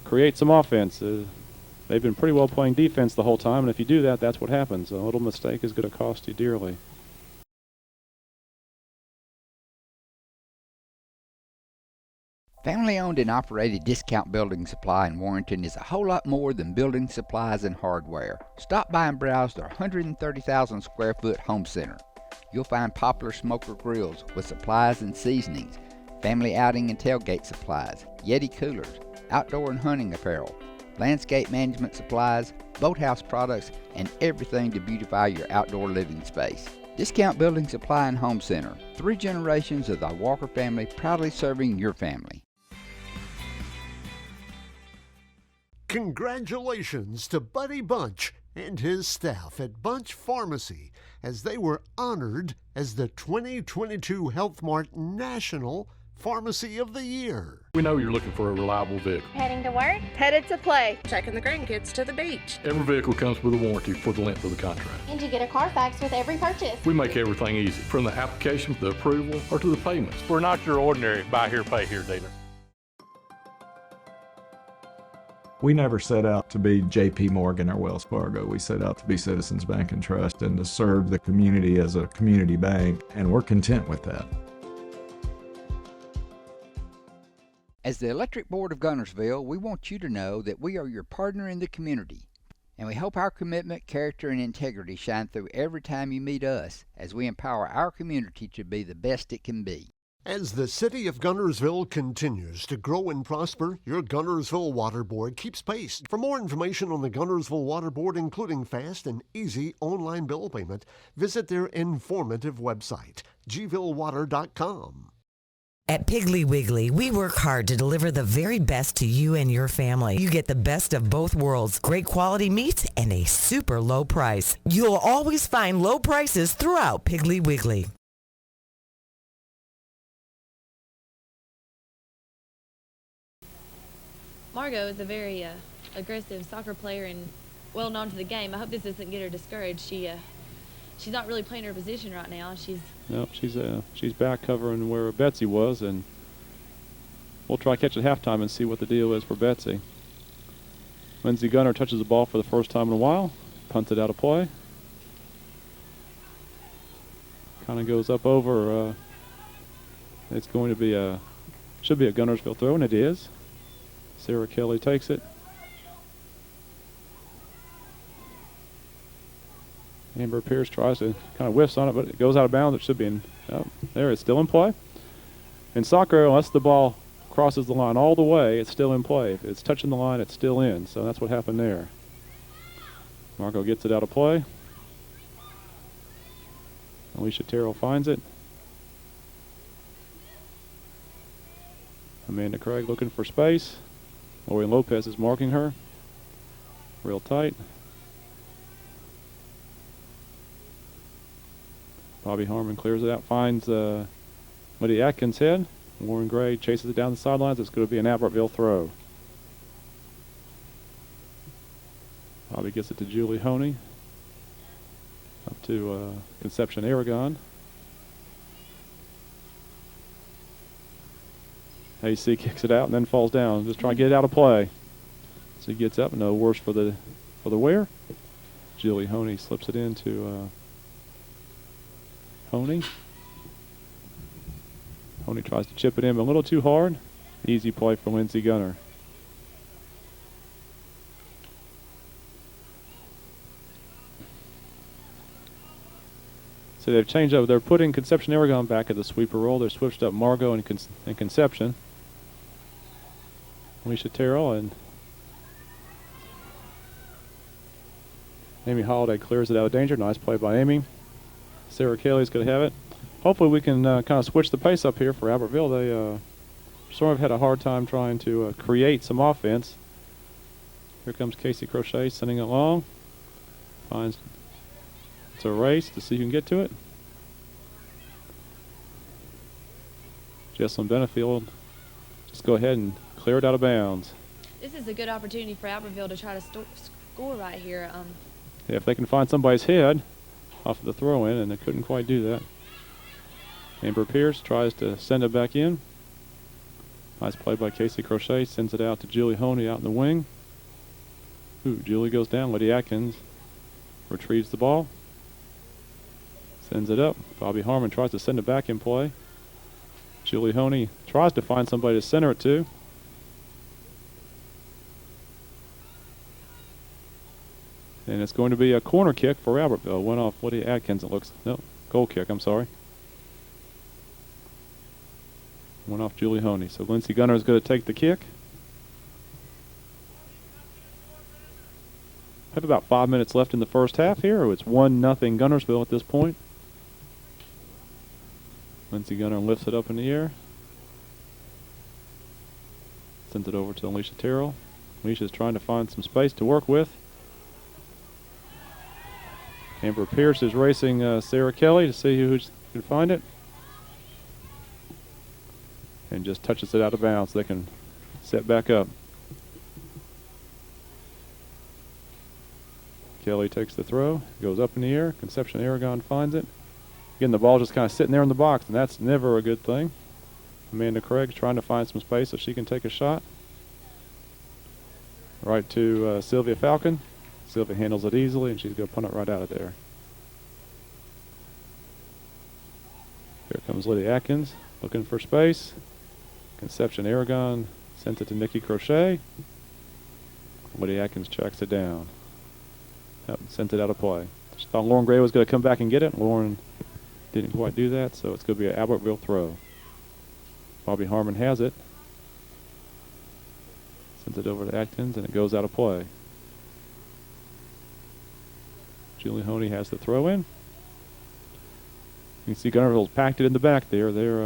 create some offense. They've been pretty well playing defense the whole time, and if you do that, that's what happens. A little mistake is going to cost you dearly. Family-owned and operated Discount Building Supply in Warrenton is a whole lot more than building supplies and hardware. Stop by and browse their 130,000 square foot home center. You'll find popular smoker grills with supplies and seasonings, family outing and tailgate supplies, Yeti coolers, outdoor and hunting apparel, landscape management supplies, boathouse products, and everything to beautify your outdoor living space. Discount Building Supply and Home Center. 3 generations of the Walker family proudly serving your family. Congratulations to Buddy Bunch and his staff at Bunch Pharmacy as they were honored as the 2022 Health Mart National Pharmacy of the Year. We know you're looking for a reliable vehicle. Heading to work? Headed to play. Taking the grandkids to the beach. Every vehicle comes with a warranty for the length of the contract. And you get a Carfax with every purchase. We make everything easy, from the application to the approval or to the payments. We're not your ordinary buy here, pay here dealer. We never set out to be J.P. Morgan or Wells Fargo. We set out to be Citizens Bank and Trust and to serve the community as a community bank, and we're content with that. As the Electric Board of Guntersville, we want you to know that we are your partner in the community, and we hope our commitment, character, and integrity shine through every time you meet us as we empower our community to be the best it can be. As the city of Guntersville continues to grow and prosper, your Guntersville Water Board keeps pace. For more information on the Guntersville Water Board, including fast and easy online bill payment, visit their informative website, gvillewater.com. At Piggly Wiggly, we work hard to deliver the very best to you and your family. You get the best of both worlds, great quality meats and a super low price. You'll always find low prices throughout Piggly Wiggly. Margot is a very aggressive soccer player and well known to the game. I hope this doesn't get her discouraged. She's not really playing her position right now. She's back covering where Betsy was, and we'll try catch at halftime and see what the deal is for Betsy. Lindsey Gunter touches the ball for the first time in a while, punts it out of play. Kind of goes up over. It's going to be should be a Guntersville throw, and it is. Sarah Kelly takes it. Amber Pierce tries to kind of whiffs on it, but it goes out of bounds. It should be in. Oh, there, it's still in play. In soccer, unless the ball crosses the line all the way, it's still in play. If it's touching the line, it's still in. So that's what happened there. Margot gets it out of play. Alicia Terrell finds it. Amanda Craig looking for space. Lori Lopez is marking her. Real tight. Bobby Harmon clears it out, finds Lydia Atkins' head. Warren Gray chases it down the sidelines. It's going to be an Albertville throw. Bobby gets it to Julie Honey. Up to Conception Aragon. AC kicks it out and then falls down. Just trying to get it out of play. So he gets up, no worse for the wear. Julie Honey slips it into Honey. Honey tries to chip it in, but a little too hard. Easy play for Lindsey Gunter. So they've changed up. They're putting Conception Aragon back at the sweeper role. They're switched up Margot and Conception. Alicia Terrell and Amy Holiday clears it out of danger. Nice play by Amy. Sarah Kelly's going to have it. Hopefully we can kind of switch the pace up here for Albertville. They sort of had a hard time trying to create some offense. Here comes Casey Crochet sending it long. Finds it's a race to see who can get to it. Jesselyn Benefield just go ahead and clear it out of bounds. This is a good opportunity for Albertville to try to score right here. Yeah, if they can find somebody's head off of the throw-in, and they couldn't quite do that. Amber Pierce tries to send it back in. Nice play by Casey Crochet. Sends it out to Julie Honey out in the wing. Ooh, Julie goes down. Lydia Atkins retrieves the ball. Sends it up. Bobby Harmon tries to send it back in play. Julie Honey tries to find somebody to center it to. And it's going to be a corner kick for Albertville. Went off Lydia Atkins, it looks. No, goal kick, I'm sorry. Went off Julie Honey. So Lindsey Gunter is going to take the kick. Have about 5 minutes left in the first half here. It's 1-0 Guntersville at this point. Lindsey Gunter lifts it up in the air. Sends it over to Alicia Terrell. Alicia's trying to find some space to work with. Amber Pierce is racing Sarah Kelly to see who can find it. And just touches it out of bounds so they can set back up. Kelly takes the throw, goes up in the air. Conception Aragon finds it. Again, the ball just kind of sitting there in the box, and that's never a good thing. Amanda Craig's trying to find some space so she can take a shot. Right to Sylvia Falcon. Sylvia handles it easily, and she's going to punt it right out of there. Here comes Lydia Atkins looking for space. Conception Aragon sends it to Nikki Crochet. Lydia Atkins tracks it down. Yep, sent it out of play. She thought Lauren Gray was going to come back and get it. Lauren didn't quite do that, so it's going to be an Albertville throw. Bobby Harmon has it. Sends it over to Atkins, and it goes out of play. Julie Honey has the throw in. You can see Guntersville's packed it in the back there. They're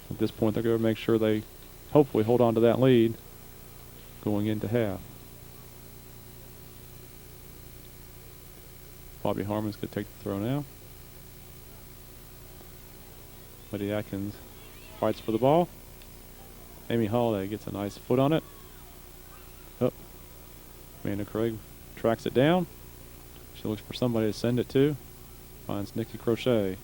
at this point, they're going to make sure they hopefully hold on to that lead going into half. Bobby Harmon's going to take the throw now. Lydia Atkins fights for the ball. Amy Holiday gets a nice foot on it. Up. Amanda Craig tracks it down. She looks for somebody to send it to. Finds Nikki Crochet.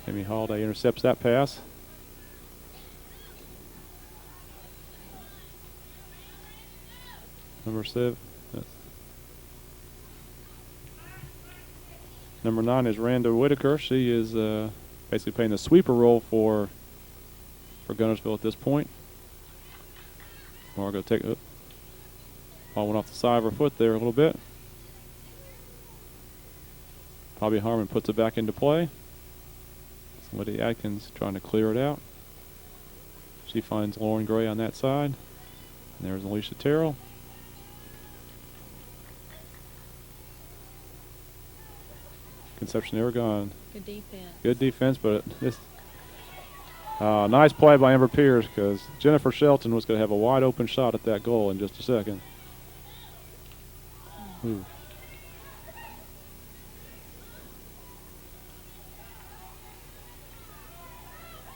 Amy Holiday intercepts that pass. Number 9 is Randa Whitaker. She is basically playing the sweeper role for Guntersville at this point. Margo take it. Ball went off the side of her foot there a little bit. Bobby Harmon puts it back into play. Lydia Atkins trying to clear it out. She finds Lauren Gray on that side. And there's Alicia Terrell. Conception Aragon. Good defense. Good defense, but this nice play by Amber Pierce, because Jennifer Shelton was going to have a wide open shot at that goal in just a second. Ooh.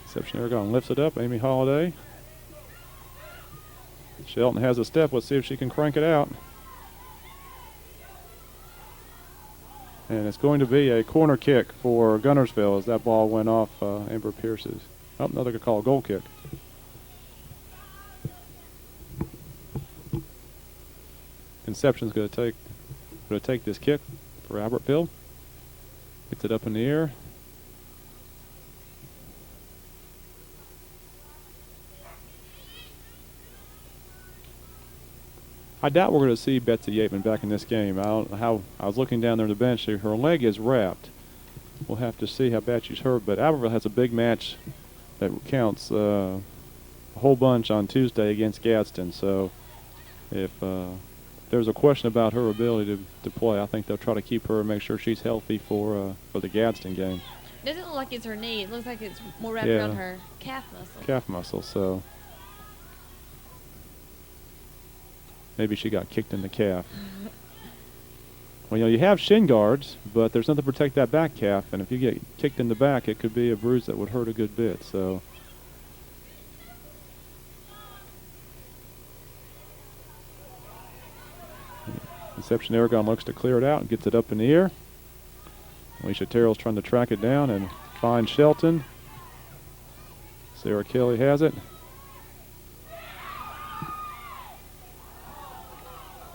Conception Aragon lifts it up. Amy Holiday. Shelton has a step. Let's see if she can crank it out. And it's going to be a corner kick for Guntersville as that ball went off Amber Pierce's. Oh, now they're going to call a goal kick. Conception's going to take this kick for Albertville. Gets it up in the air. I doubt we're going to see Betsy Yateman back in this game. I don't know how. I was looking down there on the bench. Her leg is wrapped. We'll have to see how bad she's hurt. But Albertville has a big match that counts a whole bunch on Tuesday against Gadsden. So if there's a question about her ability to play, I think they'll try to keep her and make sure she's healthy for the Gadsden game. It doesn't look like it's her knee. It looks like it's more wrapped around her calf muscle. Calf muscle, so maybe she got kicked in the calf. Well, you have shin guards, but there's nothing to protect that back calf, and if you get kicked in the back, it could be a bruise that would hurt a good bit. So Conception Aragon looks to clear it out and gets it up in the air. Alicia Terrell's trying to track it down and find Shelton. Sarah Kelly has it.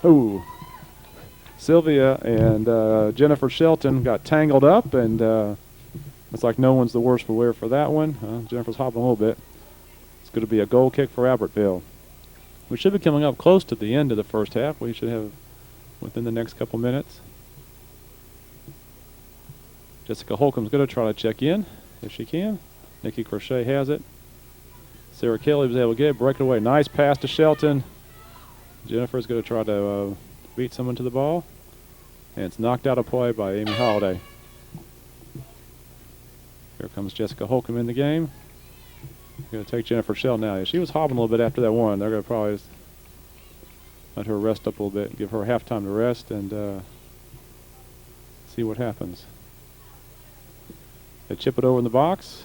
Ooh. Sylvia and Jennifer Shelton got tangled up, and it's like no one's the worse for wear for that one. Jennifer's hopping a little bit. It's going to be a goal kick for Albertville. We should be coming up close to the end of the first half. We should have within the next couple minutes. Jessica Holcomb's going to try to check in if she can. Nikki Crochet has it. Sarah Kelly was able to get it, break it away. Nice pass to Shelton. Jennifer's going to try to beat someone to the ball. And it's knocked out of play by Amy Holiday. Here comes Jessica Holcomb in the game. Going to take Jennifer Shelton now. She was hobbling a little bit after that one. They're going to probably let her rest up a little bit, give her half time to rest, and see what happens. They chip it over in the box.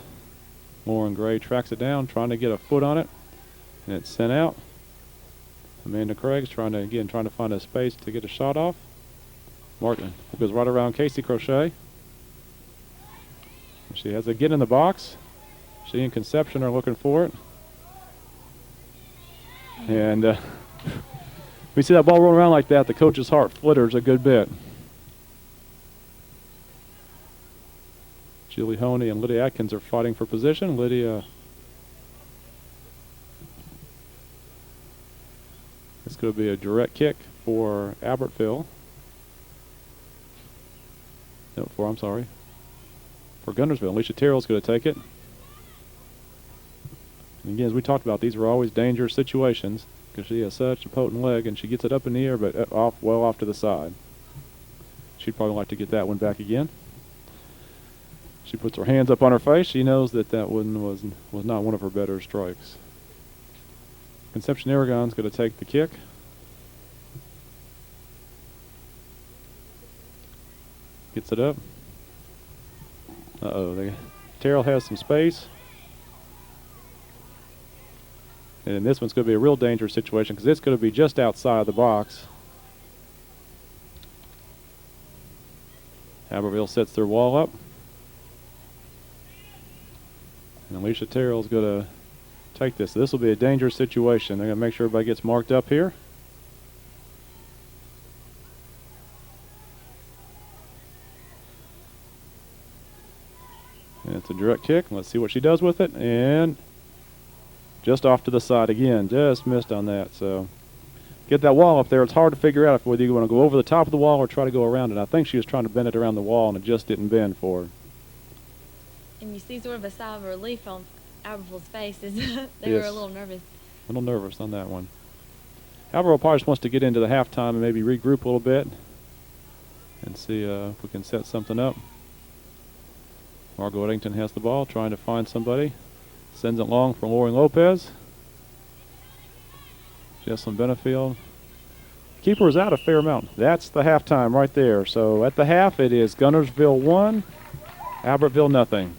Lauren Gray tracks it down, trying to get a foot on it, and it's sent out. Amanda Craig's trying to find a space to get a shot off. Martin goes right around Casey Crochet. She has it get in the box. She and Conception are looking for it. And we see that ball rolling around like that, the coach's heart flutters a good bit. Julie Honey and Lydia Atkins are fighting for position. Lydia, it's going to be a direct kick for Albertville. No, for Guntersville. Alicia Terrell's going to take it. And again, as we talked about, these were always dangerous situations because she has such a potent leg, and she gets it up in the air, but well off to the side. She'd probably like to get that one back again. She puts her hands up on her face. She knows that that one was not one of her better strikes. Conception Aragon's going to take the kick. Gets it up. Terrell has some space. And this one's going to be a real dangerous situation because it's going to be just outside the box. Albertville sets their wall up. And Alicia Terrell's going to take this. This will be a dangerous situation. They're going to make sure everybody gets marked up here. And it's a direct kick. Let's see what she does with it. And just off to the side again. Just missed on that. So get that wall up there. It's hard to figure out whether you want to go over the top of the wall or try to go around it. I think she was trying to bend it around the wall, and it just didn't bend for her. And you see sort of a sigh of relief on Albertville's faces. They were a little nervous. A little nervous on that one. Albertville probably just wants to get into the halftime and maybe regroup a little bit and see if we can set something up. Margot Eddington has the ball, trying to find somebody. Sends it long for Lauren Lopez. Jessalyn Benefield. Keeper is out a fair amount. That's the halftime right there. So at the half, it is Guntersville 1, Albertville nothing.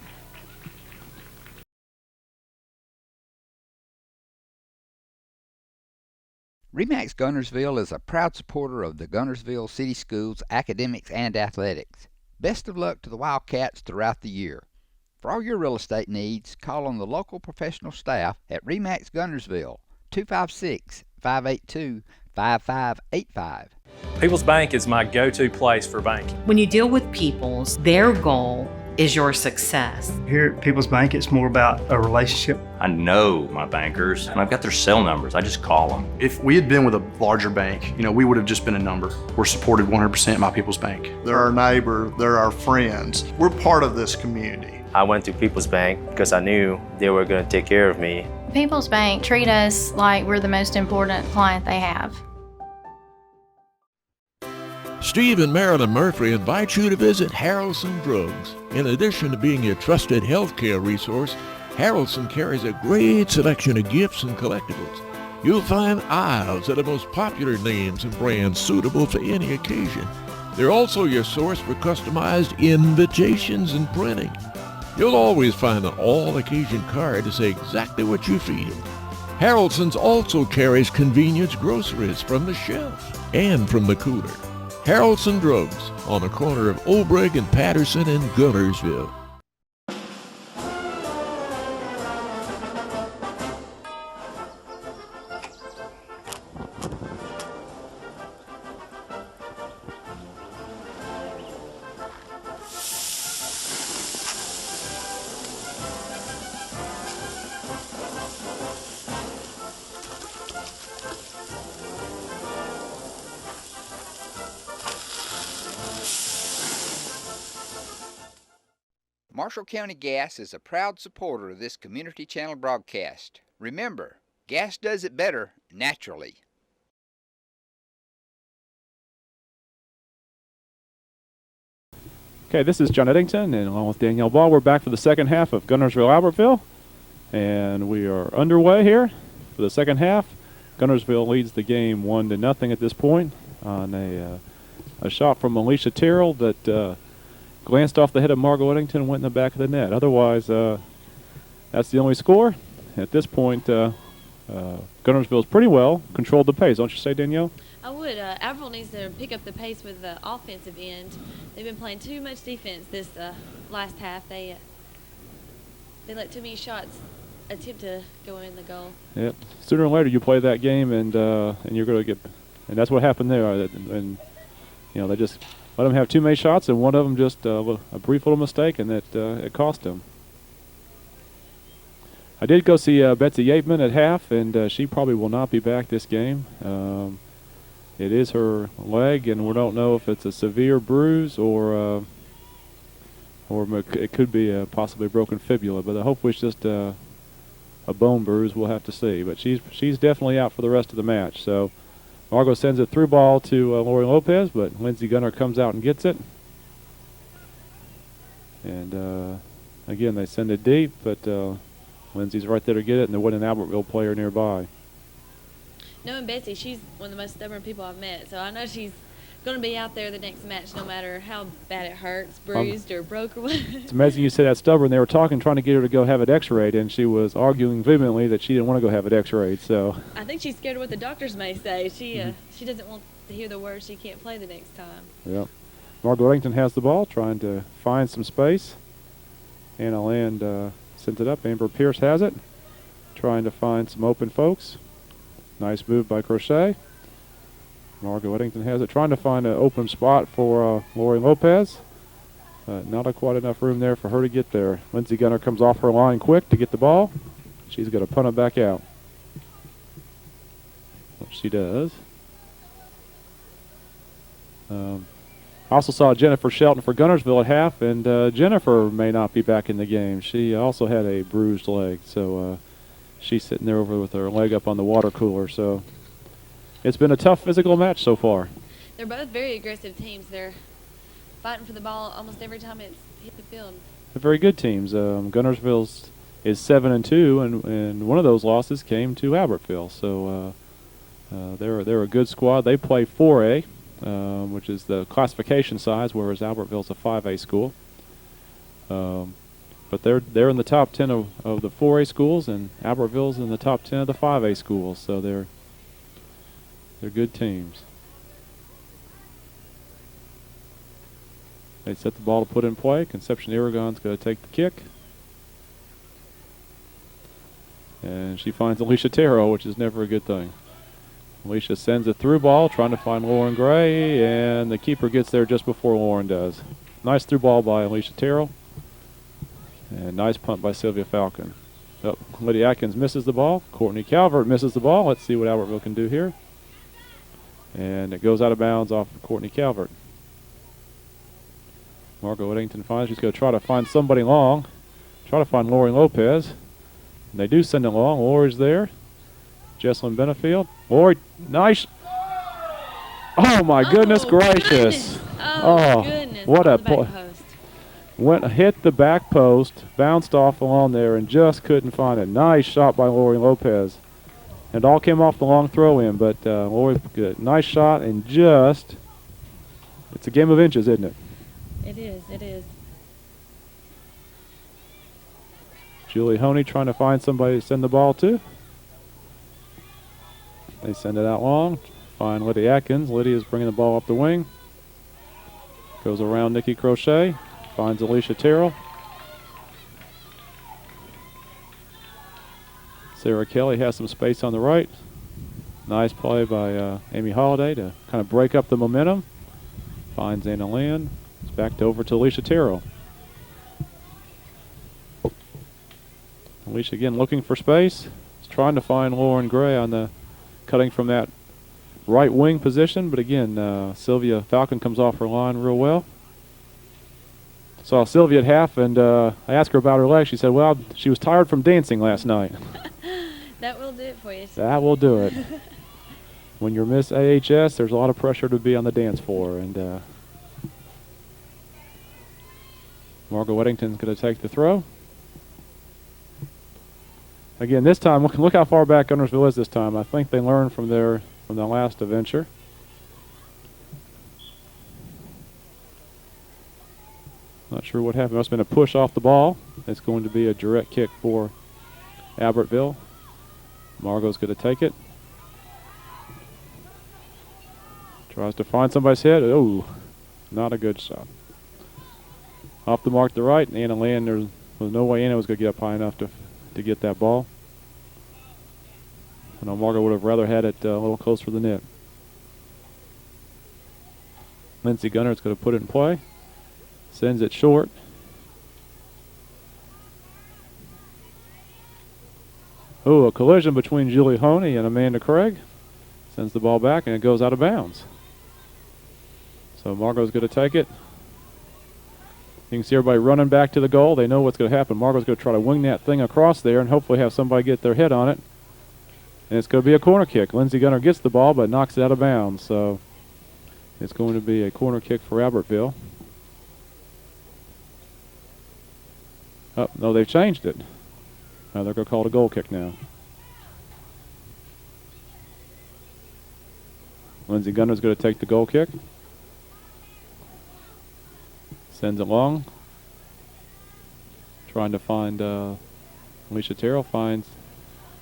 RE/MAX Guntersville is a proud supporter of the Guntersville City Schools academics and athletics. Best of luck to the Wildcats throughout the year. For all your real estate needs, call on the local professional staff at RE/MAX Guntersville, 256-582-5585. People's Bank is my go-to place for banking. When you deal with People's, their goal is your success. Here at People's Bank, it's more about a relationship. I know my bankers, and I've got their cell numbers. I just call them. If we had been with a larger bank, we would have just been a number. We're supported 100% by People's Bank. They're our neighbor, they're our friends. We're part of this community. I went to People's Bank because I knew they were going to take care of me. People's Bank treat us like we're the most important client they have. Steve and Marilyn Murphy invite you to visit Harrelson Drugs. In addition to being your trusted healthcare resource, Harrelson carries a great selection of gifts and collectibles. You'll find aisles of the most popular names and brands suitable for any occasion. They're also your source for customized invitations and printing. You'll always find an all-occasion card to say exactly what you feel. Harrelson's also carries convenience groceries from the shelf and from the cooler. Harrelson Drugs on the corner of Olbrich and Patterson in Guntersville. Marshall County Gas is a proud supporter of this community channel broadcast. Remember, gas does it better naturally. Okay, this is John Eddington, and along with Danielle Ball, we're back for the second half of Guntersville-Albertville, and we are underway here for the second half. Guntersville leads the game 1-0 at this point on a shot from Alicia Terrell that glanced off the head of Margot Eddington and went in the back of the net. Otherwise, that's the only score. At this point, Guntersville's pretty well controlled the pace, don't you say, Danielle? I would. Albertville needs to pick up the pace with the offensive end. They've been playing too much defense this last half. They let too many shots attempt to go in the goal. Yep. Sooner or later, you play that game, and you're going to get, and that's what happened there. And you know, they just let them have too many shots, and one of them just a brief little mistake, and it cost them. I did go see Betsy Yateman at half, and she probably will not be back this game. It is her leg, and we don't know if it's a severe bruise or it could be possibly a broken fibula. But hopefully it's just a bone bruise. We'll have to see. But she's definitely out for the rest of the match. So Margot sends a through ball to Lori Lopez, but Lindsey Gunter comes out and gets it. And again, they send it deep, but Lindsey's right there to get it, and there wasn't an Albertville player nearby. Knowing Betsy, she's one of the most stubborn people I've met, so I know she's going to be out there the next match no matter how bad it hurts, bruised or broke or what. It's amazing you said that stubborn. They were talking, trying to get her to go have it x-rayed, and she was arguing vehemently that she didn't want to go have it x-rayed. So I think she's scared of what the doctors may say. She doesn't want to hear the words she can't play the next time. Yeah. Margot Eddington has the ball, trying to find some space. Anna Land sends it up. Amber Pierce has it, trying to find some open folks. Nice move by Crochet. Margot Eddington has it, trying to find an open spot for Lori Lopez. Not quite enough room there for her to get there. Lindsey Gunter comes off her line quick to get the ball. She's going to punt it back out, which she does. I also saw Jennifer Shelton for Guntersville at half, and Jennifer may not be back in the game. She also had a bruised leg, so she's sitting there over with her leg up on the water cooler. So it's been a tough physical match so far. They're both very aggressive teams. They're fighting for the ball almost every time it's hit the field. They're very good teams. Guntersville's is 7-2, and one of those losses came to Albertville. So they're a good squad. They play 4A. Which is the classification size, whereas Albertville's a 5A school. But they're in the top 10 of the 4A schools, and Albertville's in the top 10 of the 5A schools. So they're good teams. They set the ball to put in play. Conception Aragon's going to take the kick. And she finds Alicia Terrell, which is never a good thing. Alicia sends a through ball, trying to find Lauren Gray, and the keeper gets there just before Lauren does. Nice through ball by Alicia Terrell. And nice punt by Sylvia Falcon. Oh, Lydia Atkins misses the ball. Courtney Calvert misses the ball. Let's see what Albertville can do here. And it goes out of bounds off of Courtney Calvert. Margot Eddington finds she's going to try to find somebody long. Try to find Lori Lopez. And they do send it long. Lori's there. Jesselyn Benefield. Lori, nice. Oh, my goodness gracious. Oh, goodness. What a play. Hit the back post, bounced off along there, and just couldn't find it. Nice shot by Lori Lopez. It all came off the long throw in, but Lori, good. Nice shot, and just, it's a game of inches, isn't it? It is, it is. Julie Honey trying to find somebody to send the ball to. They send it out long. Find Lydia Atkins. Lydia's bringing the ball up the wing. Goes around Nikki Crochet. Finds Alicia Terrell. Sarah Kelly has some space on the right. Nice play by Amy Holliday to kind of break up the momentum. Finds Anna Land. It's back over to Alicia Terrell. Alicia again looking for space. She's trying to find Lauren Gray on the cutting from that right wing position, but again, Sylvia Falcon comes off her line real well. Saw Sylvia at half, and I asked her about her leg. She said, well, she was tired from dancing last night. That will do it for you. That will do it. When you're Miss AHS, there's a lot of pressure to be on the dance floor, and Margot Eddington's going to take the throw. Again, this time, look how far back Guntersville is this time. I think they learned from their last adventure. Not sure what happened. Must have been a push off the ball. It's going to be a direct kick for Albertville. Margot's going to take it. Tries to find somebody's head. Oh, not a good shot. Off the mark to the right. Anna Land, there was no way Anna was going to get up high enough to to get that ball. I know Margot would have rather had it a little closer to the net. Lindsey Gunner is going to put it in play. Sends it short. Oh, a collision between Julie Honey and Amanda Craig. Sends the ball back and it goes out of bounds. So Margot's going to take it. You can see everybody running back to the goal. They know what's going to happen. Margot's going to try to wing that thing across there and hopefully have somebody get their head on it. And it's going to be a corner kick. Lindsey Gunner gets the ball but knocks it out of bounds. So it's going to be a corner kick for Albertville. Oh, no, they've changed it. They're going to call it a goal kick now. Lindsey Gunner's going to take the goal kick. Sends it long. Trying to find Alicia Terrell. Finds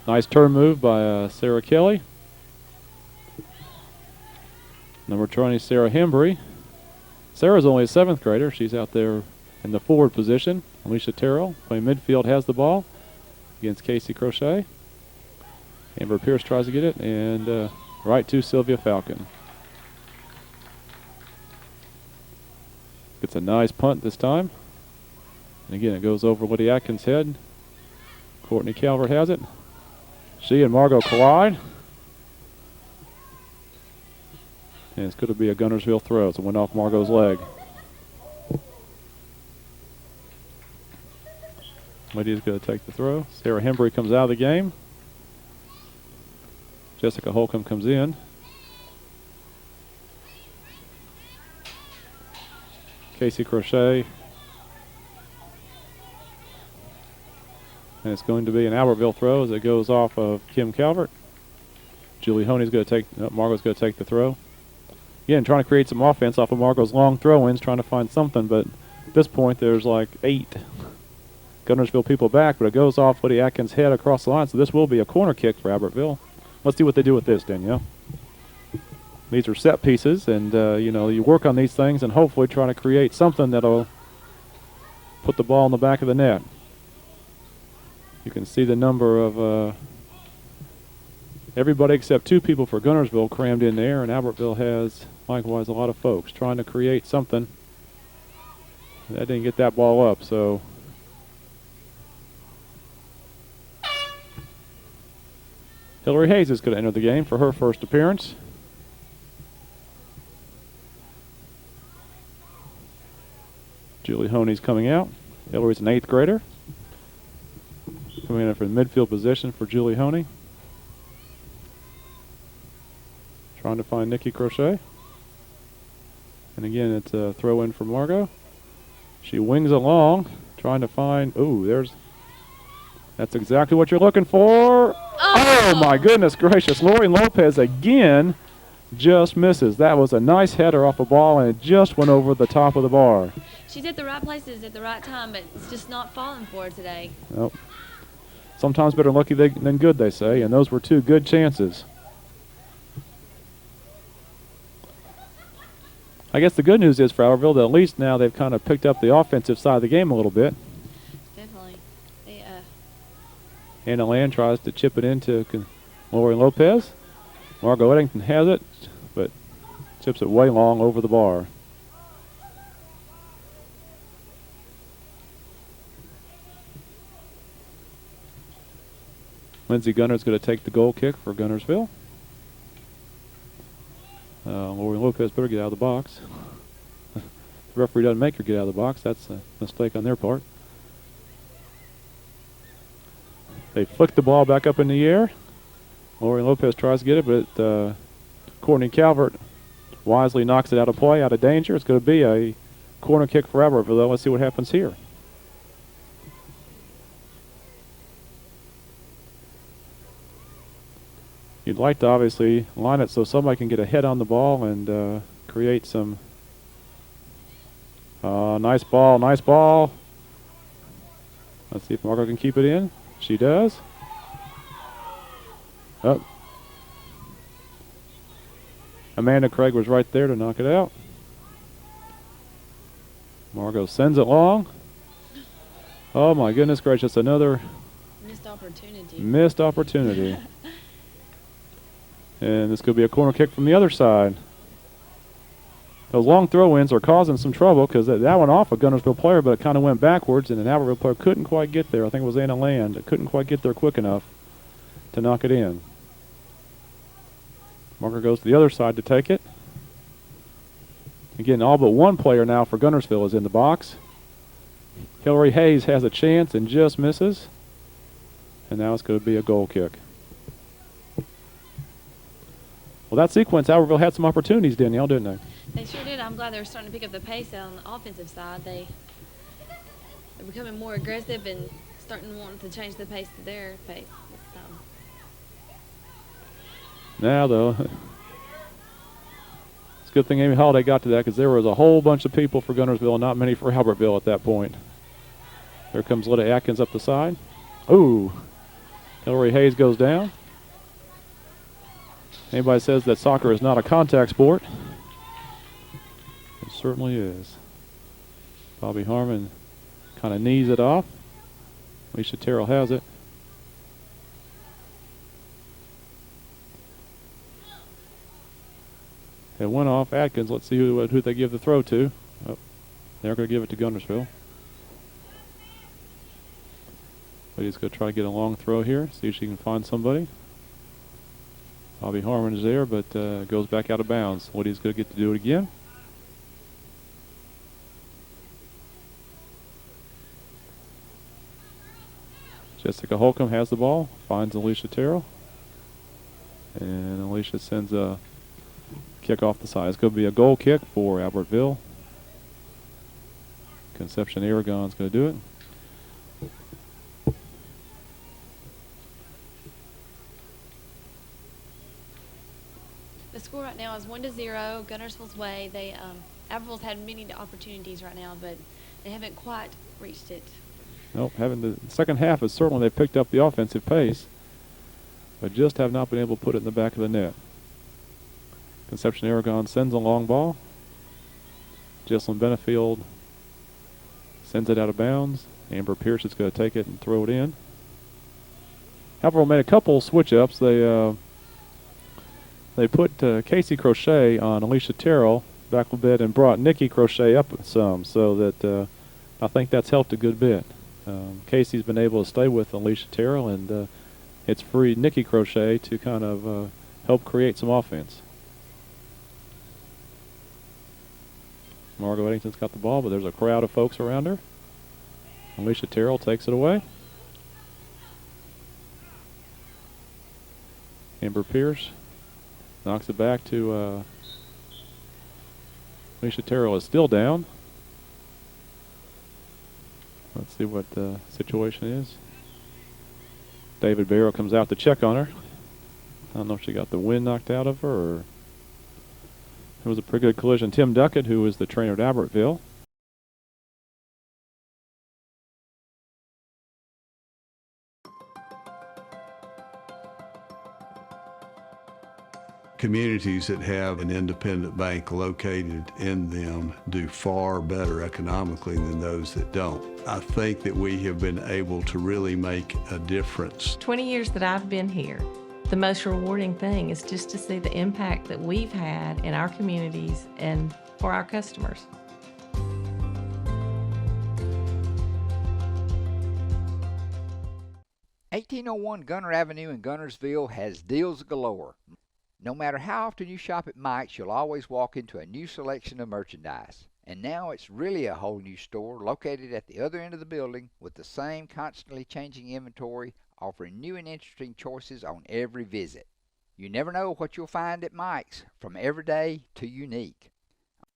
nice turn move by Sarah Kelly. Number 20, Sarah Hembry. Sarah's only a 7th grader. She's out there in the forward position. Alicia Terrell playing midfield has the ball against Casey Crochet. Amber Pierce tries to get it, and right to Sylvia Falcon. Gets a nice punt this time. And again, it goes over Lydia Atkins' head. Courtney Calvert has it. She and Margot collide. And it's going to be a Guntersville throw. It went off Margot's leg. Lydia's going to take the throw. Sarah Hembry comes out of the game. Jessica Holcomb comes in. Casey Crochet. And it's going to be an Albertville throw as it goes off of Kim Calvert. Julie Honey's going to take, Margot's going to take the throw. Again, trying to create some offense off of Margot's long throw-ins, trying to find something, but at this point there's like 8 Guntersville people back, but it goes off Lydia Atkins' head across the line, so this will be a corner kick for Albertville. Let's see what they do with this, Danielle. These are set pieces, and you know, you work on these things and hopefully try to create something that'll put the ball in the back of the net. You can see the number of everybody except 2 people for Guntersville crammed in there, and Albertville has likewise a lot of folks trying to create something. That didn't get that ball up, so Hillary Hayes is going to enter the game for her first appearance. Julie Honey's coming out. Hillary's an 8th grader. Coming in for the midfield position for Julie Honey. Trying to find Nikki Crochet. And again, it's a throw in for Margot. She wings along, trying to find, that's exactly what you're looking for. Oh my goodness gracious. Lori Lopez again just misses. That was a nice header off a ball, and it just went over the top of the bar. She's at the right places at the right time, but it's just not falling for her today. Nope. Sometimes better lucky than good, they say, and those were 2 good chances. I guess the good news is for Albertville that at least now they've kind of picked up the offensive side of the game a little bit. Definitely. Hannah Land tries to chip it into Lori Lopez. Margot Eddington has it, but chips it way long over the bar. Lindsey Gunner's going to take the goal kick for Guntersville. Lori Lopez better get out of the box. The referee doesn't make her get out of the box. That's a mistake on their part. They flick the ball back up in the air. Lori Lopez tries to get it, but Courtney Calvert wisely knocks it out of play, out of danger. It's going to be a corner kick for Albertville. Let's see what happens here. You'd like to obviously line it so somebody can get a head on the ball and create some nice ball, nice ball. Let's see if Margot can keep it in. She does. Oh. Amanda Craig was right there to knock it out. Margot sends it long. Oh my goodness gracious, another Missed opportunity. Missed opportunity. And this could be a corner kick from the other side. Those long throw-ins are causing some trouble because that went off a Guntersville player, but it kind of went backwards, and an Albertville player couldn't quite get there. I think it was Anna Land. It couldn't quite get there quick enough to knock it in. Marker goes to the other side to take it. Again, all but one player now for Guntersville is in the box. Hillary Hayes has a chance and just misses. And now it's going to be a goal kick. Well, that sequence, Albertville had some opportunities, Danielle, didn't they? They sure did. I'm glad they're starting to pick up the pace on the offensive side. They're becoming more aggressive and starting wanting to change the pace to their pace this time. Now, though, it's a good thing Amy Holiday got to that because there was a whole bunch of people for Guntersville and not many for Albertville at that point. Here comes Lydia Atkins up the side. Ooh. Hillary Hayes goes down. Anybody says that soccer is not a contact sport, it certainly is. Bobby Harmon kind of knees it off. Alicia Terrell has it. It went off Atkins. Let's see who they give the throw to. Oh, they're going to give it to Guntersville. But he's going to try to get a long throw here, see if she can find somebody. Bobby Harmon is there, but goes back out of bounds. Lydia's going to get to do it again. Jessica Holcomb has the ball, finds Alicia Terrell. And Alicia sends a kick off the side. It's going to be a goal kick for Albertville. Conception Aragon's going to do it. The score right now is 1-0, Guntersville's way. Albertville's had many opportunities right now, but they haven't quite reached it. Nope, the second half is certainly they've picked up the offensive pace, but just have not been able to put it in the back of the net. Conception Aragon sends a long ball. Jessalyn Benefield sends it out of bounds. Amber Pierce is going to take it and throw it in. Albertville made a couple switch-ups. They put Casey Crochet on Alicia Terrell back a bit and brought Nikki Crochet up some, so that I think that's helped a good bit. Casey's been able to stay with Alicia Terrell, and it's freed Nikki Crochet to kind of help create some offense. Margot Eddington's got the ball, but there's a crowd of folks around her. Alicia Terrell takes it away. Amber Pierce knocks it back to Alicia Terrell is still down. Let's see what the situation is. David Barrow comes out to check on her. I don't know if she got the wind knocked out of her or it was a pretty good collision. Tim Duckett, who is the trainer at Albertville. Communities that have an independent bank located in them do far better economically than those that don't. I think that we have been able to really make a difference. 20 years that I've been here, the most rewarding thing is just to see the impact that we've had in our communities and for our customers. $1801 Gunter Avenue in Guntersville has deals galore. No matter how often you shop at Mike's, you'll always walk into a new selection of merchandise. And now it's really a whole new store located at the other end of the building with the same constantly changing inventory, offering new and interesting choices on every visit. You never know what you'll find at Mike's, from everyday to unique.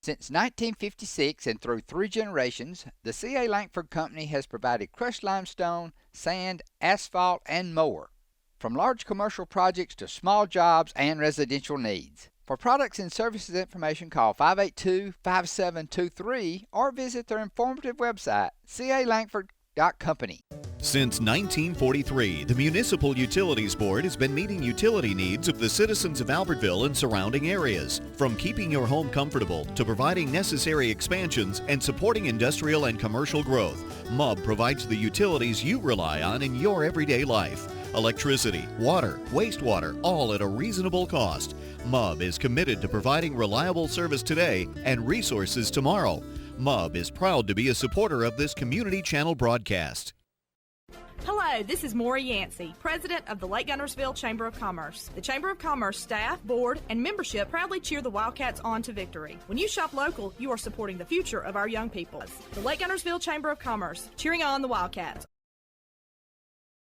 Since 1956 and through 3 generations, the C.A. Langford Company has provided crushed limestone, sand, asphalt, and more, from large commercial projects to small jobs and residential needs. For products and services information, call 582-5723 or visit their informative website, calangford.company. Since 1943, the Municipal Utilities Board has been meeting utility needs of the citizens of Albertville and surrounding areas. From keeping your home comfortable to providing necessary expansions and supporting industrial and commercial growth, MUB provides the utilities you rely on in your everyday life. Electricity, water, wastewater, all at a reasonable cost. MUB is committed to providing reliable service today and resources tomorrow. MUB is proud to be a supporter of this community channel broadcast. Hello, this is Maury Yancey, President of the Lake Guntersville Chamber of Commerce. The Chamber of Commerce staff, board, and membership proudly cheer the Wildcats on to victory. When you shop local, you are supporting the future of our young people. The Lake Guntersville Chamber of Commerce, cheering on the Wildcats.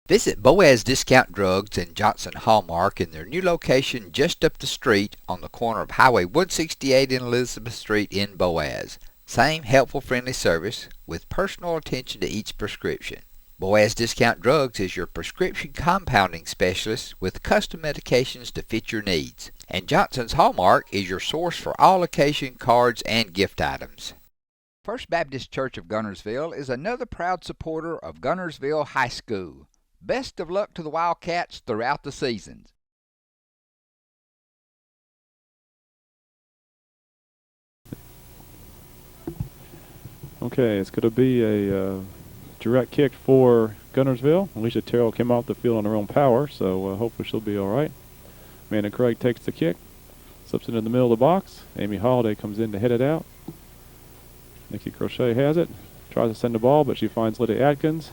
Visit Boaz Discount Drugs and Johnson Hallmark in their new location just up the street on the corner of Highway 168 and Elizabeth Street in Boaz. Same helpful, friendly service with personal attention to each prescription. Boaz Discount Drugs is your prescription compounding specialist with custom medications to fit your needs. And Johnson's Hallmark is your source for all occasion cards and gift items. First Baptist Church of Guntersville is another proud supporter of Guntersville High School. Best of luck to the Wildcats throughout the seasons. Okay, it's going to be a direct kick for Guntersville. Alicia Terrell came off the field on her own power, so hopefully she'll be all right. Amanda Craig takes the kick, slips it in the middle of the box. Amy Holiday comes in to hit it out. Nikki Crochet has it, tries to send the ball, but she finds Lydia Atkins.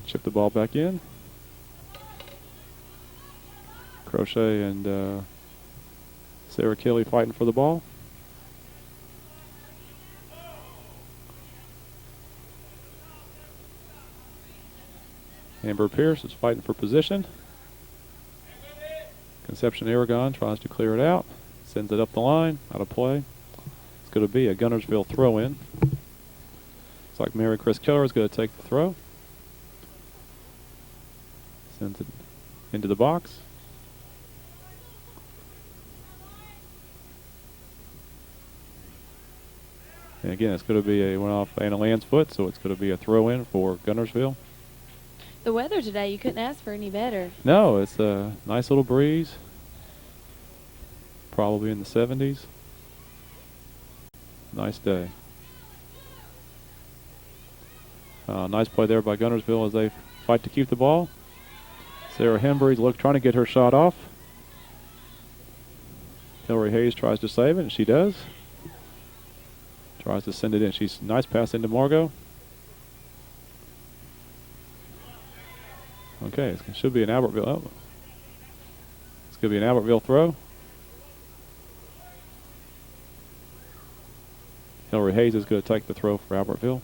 Chip the ball back in. Crochet and Sarah Kelly fighting for the ball. Amber Pierce is fighting for position. Conception Aragon tries to clear it out. Sends it up the line, out of play. It's going to be a Guntersville throw-in. It's like Mary Chris Keller is going to take the throw. Sends it into the box. And again, it's going to be went off Anna Land's foot, so it's going to be a throw-in for Guntersville. The weather today, you couldn't ask for any better. No, it's a nice little breeze. Probably in the 70s. Nice day. Nice play there by Guntersville as they fight to keep the ball. Sarah Hembry's trying to get her shot off. Hillary Hayes tries to save it, and she does. Tries to send it in. She's nice pass into Margot. Okay, it should be an Albertville. Oh. It's going to be an Albertville throw. Hillary Hayes is going to take the throw for Albertville.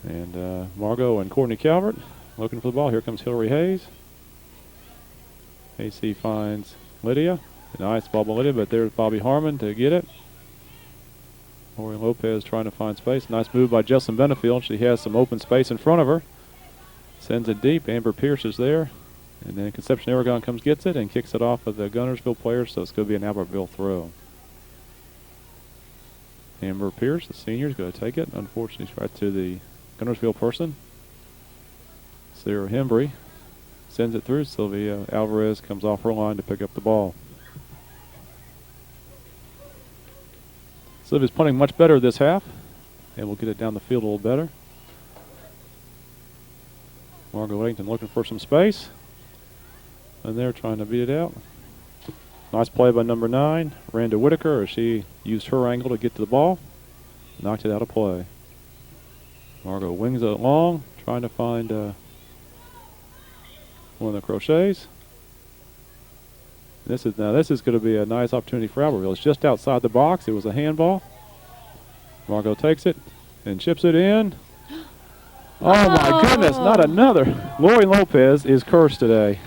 And Margot and Courtney Calvert looking for the ball. Here comes Hillary Hayes. AC finds Lydia. Nice ball by Lydia, but there's Bobby Harmon to get it. Lori Lopez trying to find space. Nice move by Jessalyn Benefield. She has some open space in front of her. Sends it deep. Amber Pierce is there. And then Conception Aragon comes, gets it, and kicks it off of the Guntersville players, so it's going to be an Albertville throw. Amber Pierce, the senior, is going to take it. Unfortunately, it's right to the Guntersville person. Sarah Hembry sends it through. Sylvia Alvarez comes off her line to pick up the ball. Sylvia's punting much better this half, and we'll get it down the field a little better. Margot Whittington looking for some space, and they're trying to beat it out. Nice play by number 9, Randa Whitaker, as she used her angle to get to the ball. Knocked it out of play. Margot wings it long, trying to find one of the crochets. This is going to be a nice opportunity for Albertville. It's just outside the box. It was a handball. Margot takes it and chips it in. Oh my goodness, not another. Lori Lopez is cursed today.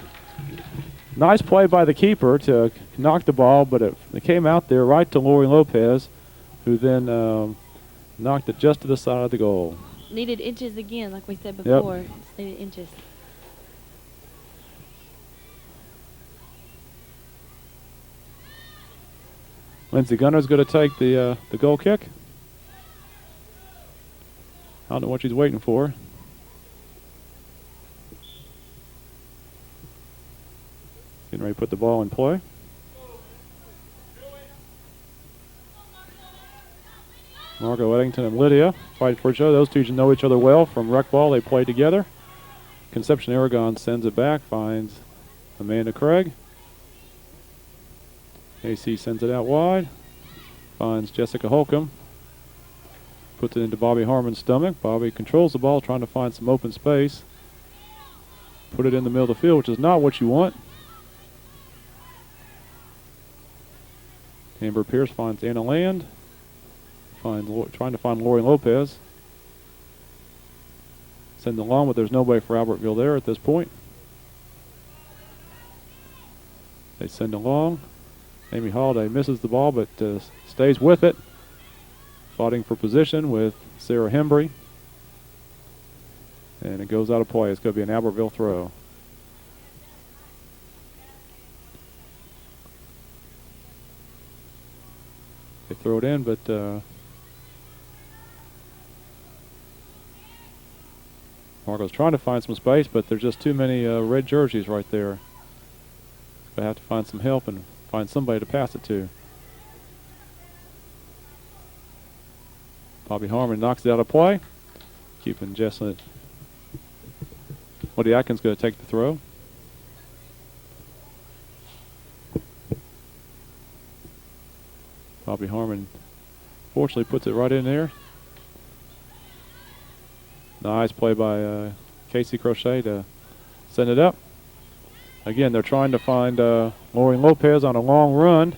Nice play by the keeper to knock the ball, but it came out there right to Lori Lopez, who then knocked it just to the side of the goal. Needed inches again, like we said before. Just needed inches. Lindsey Gunner's going to take the goal kick. I don't know what she's waiting for. Getting ready to put the ball in play. Margot Eddington and Lydia fight for each other. Those two know each other well from rec ball. They play together. Conception Aragon sends it back, finds Amanda Craig. AC sends it out wide, finds Jessica Holcomb. Puts it into Bobby Harmon's stomach. Bobby controls the ball, trying to find some open space. Put it in the middle of the field, which is not what you want. Amber Pierce finds Anna Land. Trying to find Lori Lopez. Send along, but there's nobody for Albertville there at this point. They send along. Amy Holiday misses the ball, but stays with it. Fighting for position with Sarah Hembry. And it goes out of play. It's going to be an Albertville throw. They throw it in, but Margot's trying to find some space, but there's just too many red jerseys right there. They have to find some help and find somebody to pass it to. Bobby Harmon knocks it out of play, keeping Jesslyn. Woody Atkins going to take the throw. Bobby Harmon fortunately puts it right in there. Nice play by Casey Crochet to send it up. Again, they're trying to find Maureen Lopez on a long run.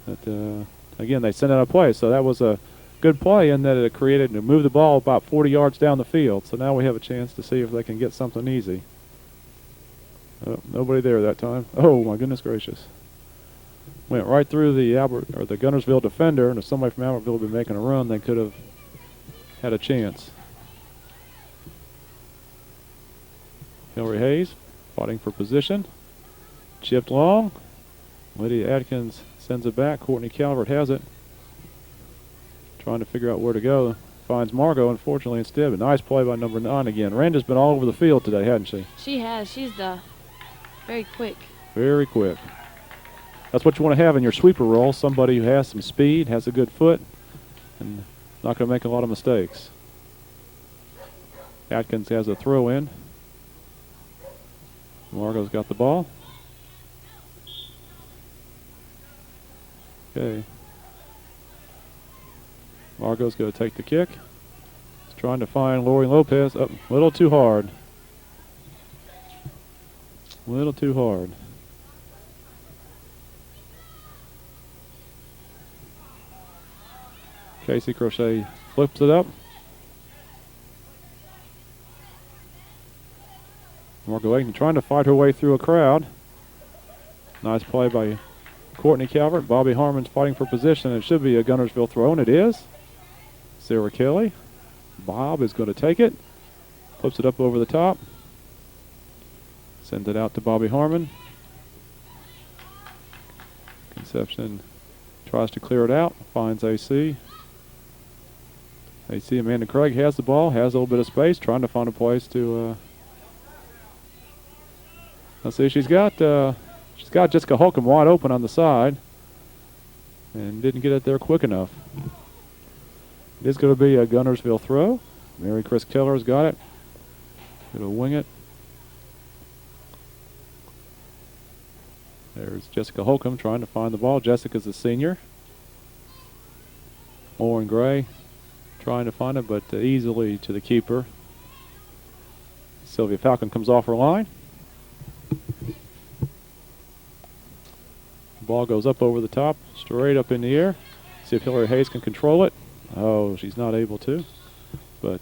But again, they sent out a play, so that was a good play in that it created to move the ball about 40 yards down the field. So now we have a chance to see if they can get something easy. Oh, nobody there that time. Oh my goodness gracious! Went right through the the Guntersville defender, and if somebody from Albertville had been making a run, they could have had a chance. Hillary Hayes fighting for position. Chipped long. Lydia Atkins sends it back. Courtney Calvert has it. Trying to figure out where to go. Finds Margot, unfortunately, instead. But nice play by number 9 again. Randa's been all over the field today, hasn't she? She has. She's very quick. Very quick. That's what you want to have in your sweeper role. Somebody who has some speed, has a good foot, and not going to make a lot of mistakes. Atkins has a throw in. Margot's got the ball. Okay. Margot's going to take the kick. He's trying to find Lori Lopez. Oh, a little too hard. A little too hard. Casey Crochet flips it up. Margot Aiken trying to fight her way through a crowd. Nice play by Courtney Calvert. Bobby Harmon's fighting for position. It should be a Guntersville throw, and it is. Sarah Kelly. Bob is going to take it. Flips it up over the top. Sends it out to Bobby Harmon. Conception tries to clear it out. Finds AC. AC Amanda Craig has the ball. Has a little bit of space. Trying to find a place to... let's see. She's got Jessica Holcomb wide open on the side. And didn't get it there quick enough. It is going to be a Guntersville throw. Mary Chris Keller's got it. Going to wing it. There's Jessica Holcomb trying to find the ball. Jessica's a senior. Lauren Gray trying to find it, but easily to the keeper. Sylvia Falcon comes off her line. The ball goes up over the top, straight up in the air. See if Hillary Hayes can control it. Oh, she's not able to. But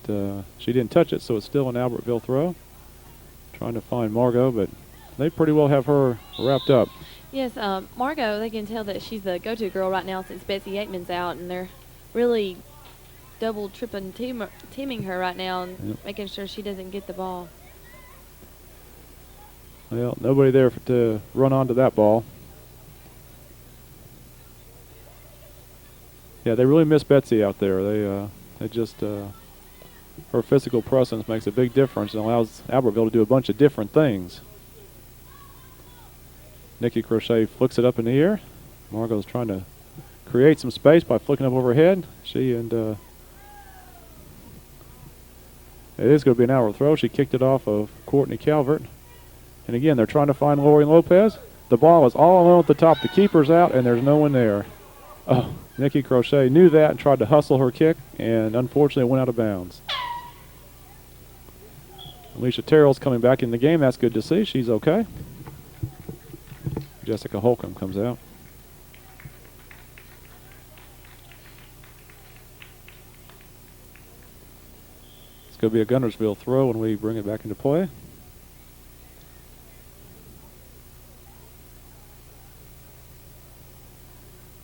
she didn't touch it, so it's still an Albertville throw. Trying to find Margot, but they pretty well have her wrapped up. Yes, Margot, they can tell that she's the go-to girl right now since Betsy Yateman's out, and they're really double, tripping, teaming her right now and making sure she doesn't get the ball. Well, nobody there to run onto that ball. Yeah, they really miss Betsy out there. They just her physical presence makes a big difference and allows Albertville to do a bunch of different things. Nikki Crochet flicks it up in the air. Margot's trying to create some space by flicking up overhead. She and it is going to be an hour throw. She kicked it off of Courtney Calvert. And again, they're trying to find Lori Lopez. The ball is all alone at the top. The keeper's out, and there's no one there. Oh, Nikki Crochet knew that and tried to hustle her kick, and unfortunately it went out of bounds. Alicia Terrell's coming back in the game. That's good to see. She's okay. Jessica Holcomb comes out. It's going to be a Guntersville throw when we bring it back into play.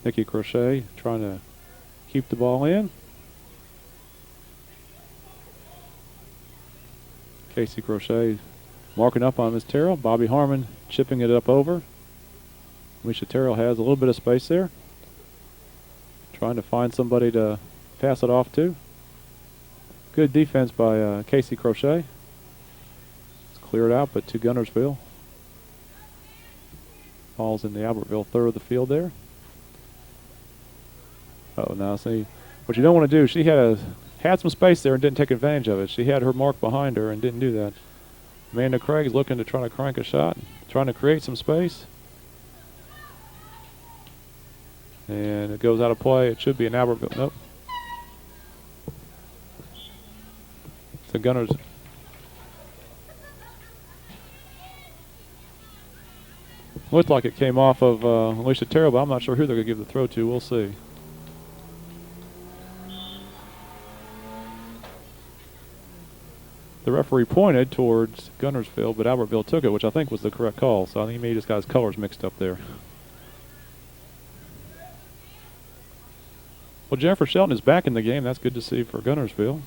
Nikki Crochet trying to keep the ball in. Casey Crochet marking up on Miss Terrell. Bobby Harmon chipping it up over. Misha Terrell has a little bit of space there. Trying to find somebody to pass it off to. Good defense by Casey Crochet. It's cleared out, but to Guntersville. Ball's in the Albertville third of the field there. Oh, now see, what you don't want to do, she had some space there and didn't take advantage of it. She had her mark behind her and didn't do that. Amanda Craig's looking to try to crank a shot, trying to create some space. And it goes out of play. It should be an Albertville. Nope. The Gunners. Looked like it came off of Alicia Terrell, but I'm not sure who they're going to give the throw to. We'll see. The referee pointed towards Guntersville, but Albertville took it, which I think was the correct call. So I think he just got his colors mixed up there. Well, Jennifer Shelton is back in the game. That's good to see for Guntersville.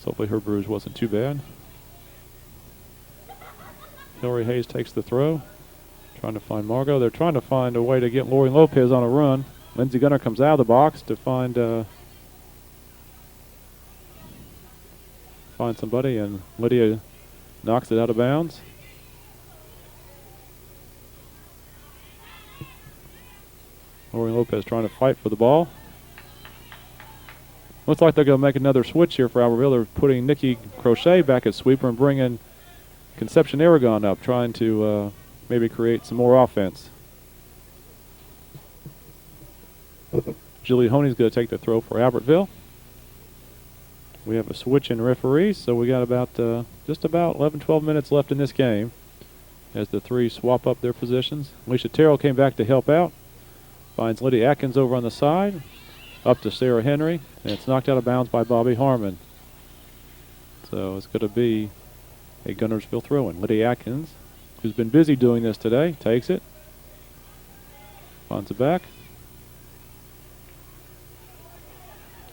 So hopefully her bruise wasn't too bad. Hillary Hayes takes the throw. Trying to find Margot. They're trying to find a way to get Lori Lopez on a run. Lindsey Gunner comes out of the box to find somebody, and Lydia knocks it out of bounds. Lori Lopez trying to fight for the ball. Looks like they're going to make another switch here for Albertville. They're putting Nikki Crochet back at sweeper and bringing Conception Aragon up, trying to maybe create some more offense. Julie Honey's going to take the throw for Albertville. We have a switch in referees, so we got about just about 11-12 minutes left in this game as the three swap up their positions. Alicia Terrell came back to help out. Finds Lydia Atkins over on the side. Up to Sarah Henry, and it's knocked out of bounds by Bobby Harmon. So it's going to be a Guntersville throw-in. Lydia Atkins, who's been busy doing this today, takes it. Finds it back.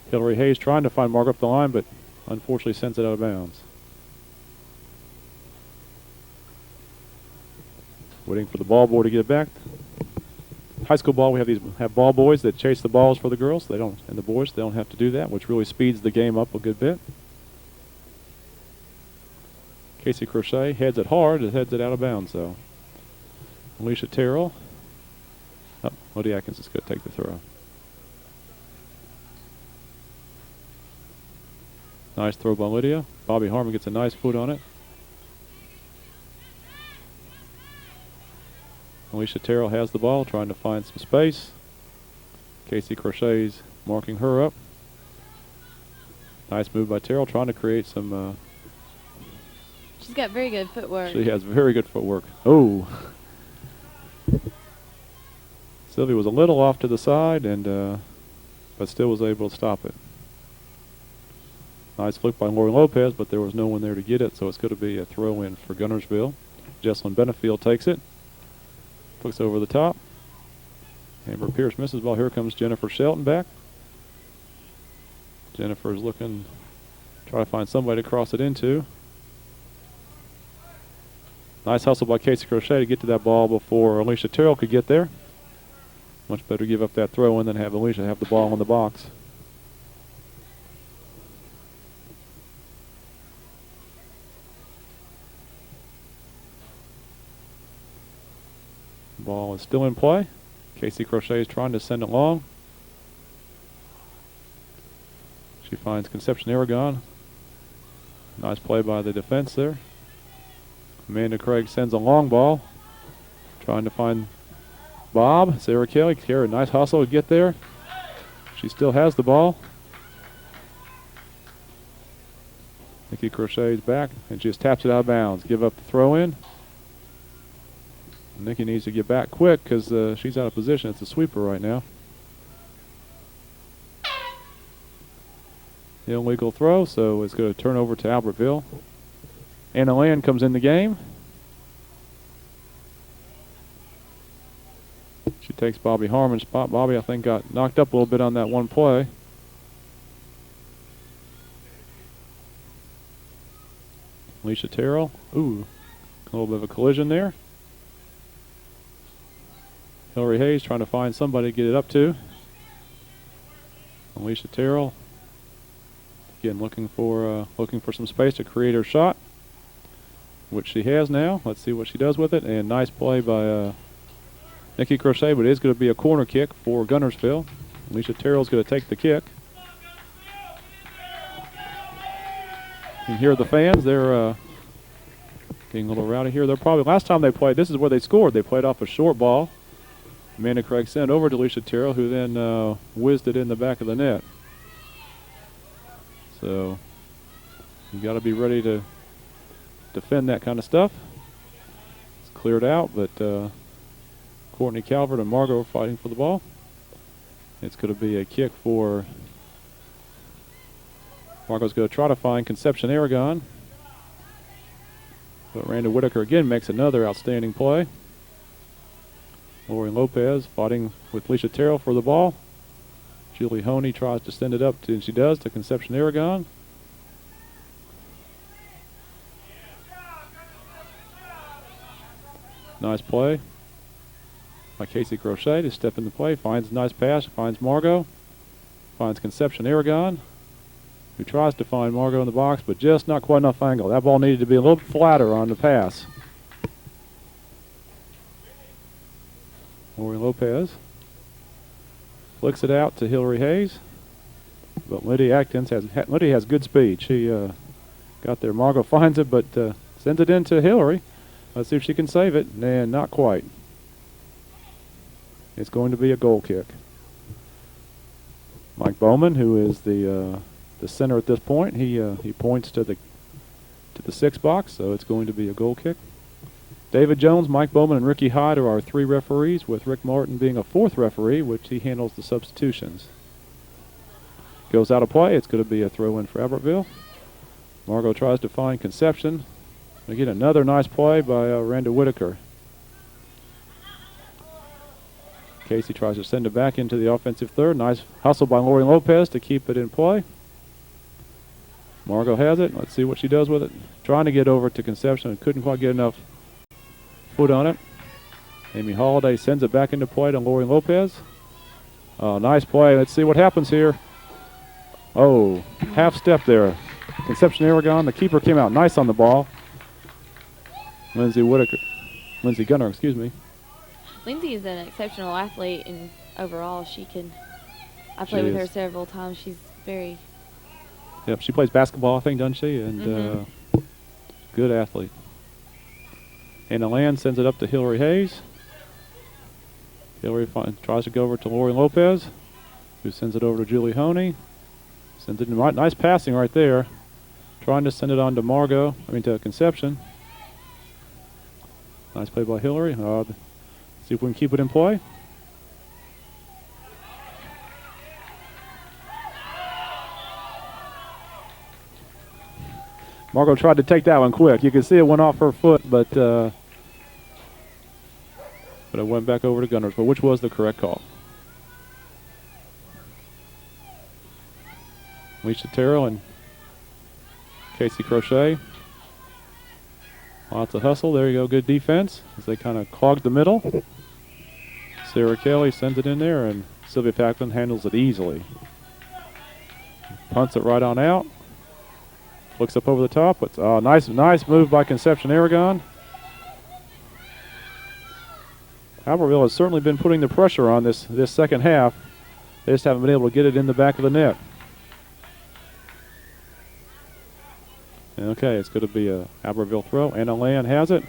Hillary Hayes trying to find Mark up the line, but unfortunately sends it out of bounds. Waiting for the ball boy to get it back. High school ball, we have ball boys that chase the balls for the girls. They don't, and the boys, they don't have to do that, which really speeds the game up a good bit. Casey Crochet heads it hard, it heads it out of bounds though. Alicia Terrell. Oh, Lydia Atkins is going to take the throw. Nice throw by Lydia. Bobby Harmon gets a nice foot on it. Alicia Terrell has the ball, trying to find some space. Casey Crochet's marking her up. Nice move by Terrell, trying to create some... She's got very good footwork. She has very good footwork. Oh. Sylvia was a little off to the side, and but still was able to stop it. Nice flick by Lori Lopez, but there was no one there to get it, so it's going to be a throw-in for Guntersville. Jesselyn Benefield takes it. Flicks over the top. Amber Pierce misses the ball. Here comes Jennifer Shelton back. Jennifer is looking, try to find somebody to cross it into. Nice hustle by Casey Crochet to get to that ball before Alicia Terrell could get there. Much better give up that throw in than have Alicia have the ball in the box. Ball is still in play. Casey Crochet is trying to send it long. She finds Conception Aragon. Nice play by the defense there. Amanda Craig sends a long ball. Trying to find Bob. Sarah Kelly. Kara, nice hustle to get there. She still has the ball. Nikki Crochet is back and just taps it out of bounds. Give up the throw in. Nikki needs to get back quick because she's out of position. It's a sweeper right now. Illegal throw, so it's going to turn over to Albertville. Anna Land comes in the game. She takes Bobby Harmon's spot. Bobby, I think, got knocked up a little bit on that one play. Alicia Terrell. Ooh, a little bit of a collision there. Hillary Hayes trying to find somebody to get it up to. Alicia Terrell. Again, looking for some space to create her shot, which she has now. Let's see what she does with it. And nice play by Nikki Crochet, but it is going to be a corner kick for Guntersville. Alicia Terrell's going to take the kick. You can hear the fans. They're getting a little rowdy here. They're probably, last time they played, this is where they scored. They played off a short ball. Amanda Craig sent it over to Alicia Terrell, who then whizzed it in the back of the net. So you got to be ready to defend that kind of stuff. It's cleared out, but Courtney Calvert and Margot are fighting for the ball. It's going to be a kick for Margot's going to try to find Conception Aragon. But Randa Whitaker again makes another outstanding play. Lori Lopez fighting with Alicia Terrell for the ball. Julie Honey tries to send it up to, and she does, to Conception Aragon. Nice play by Casey Crochet to step in the play. Finds a nice pass, finds Margot. Finds Conception Aragon, who tries to find Margot in the box, but just not quite enough angle. That ball needed to be a little flatter on the pass. Lori Lopez flicks it out to Hillary Hayes, but Lydia Atkins has good speed. She got there. Margot finds it, but sends it in to Hillary. Let's see if she can save it, and not quite. It's going to be a goal kick. Mike Bowman, who is the center at this point, he points to the 6 box, so it's going to be a goal kick. David Jones, Mike Bowman, and Ricky Hyde are our 3 referees, with Rick Martin being a 4th referee, which he handles the substitutions. Goes out of play. It's going to be a throw-in for Albertville. Margot tries to find Conception. Again, another nice play by Randa Whitaker. Casey tries to send it back into the offensive third. Nice hustle by Lori Lopez to keep it in play. Margot has it. Let's see what she does with it. Trying to get over to Conception and couldn't quite get enough foot on it. Amy Holiday sends it back into play to Lori Lopez. Nice play. Let's see what happens here. Oh, half step there. Conception Aragon, the keeper came out nice on the ball. Lindsay Gunner, excuse me. Lindsay is an exceptional athlete, and overall I played with her several times. She's very... Yep, she plays basketball, I think, doesn't she? And good athlete. Anna Land sends it up to Hillary Hayes. Hillary tries to go over to Lori Lopez, who sends it over to Julie Honey. Sends it in right. Nice passing right there. Trying to send it on to to Conception. Nice play by Hillary. See if we can keep it in play. Margot tried to take that one quick. You can see it went off her foot, but it went back over to Guntersville, which was the correct call. Alicia Terrell and Casey Crochet. Lots of hustle. There you go. Good defense as they kind of clogged the middle. Sarah Kelly sends it in there, and Sylvia Packman handles it easily. Punts it right on out. Looks up over the top. It's nice move by Conception Aragon. Albertville has certainly been putting the pressure on this second half. They just haven't been able to get it in the back of the net. Okay, it's going to be a Albertville throw. Anna Land has it.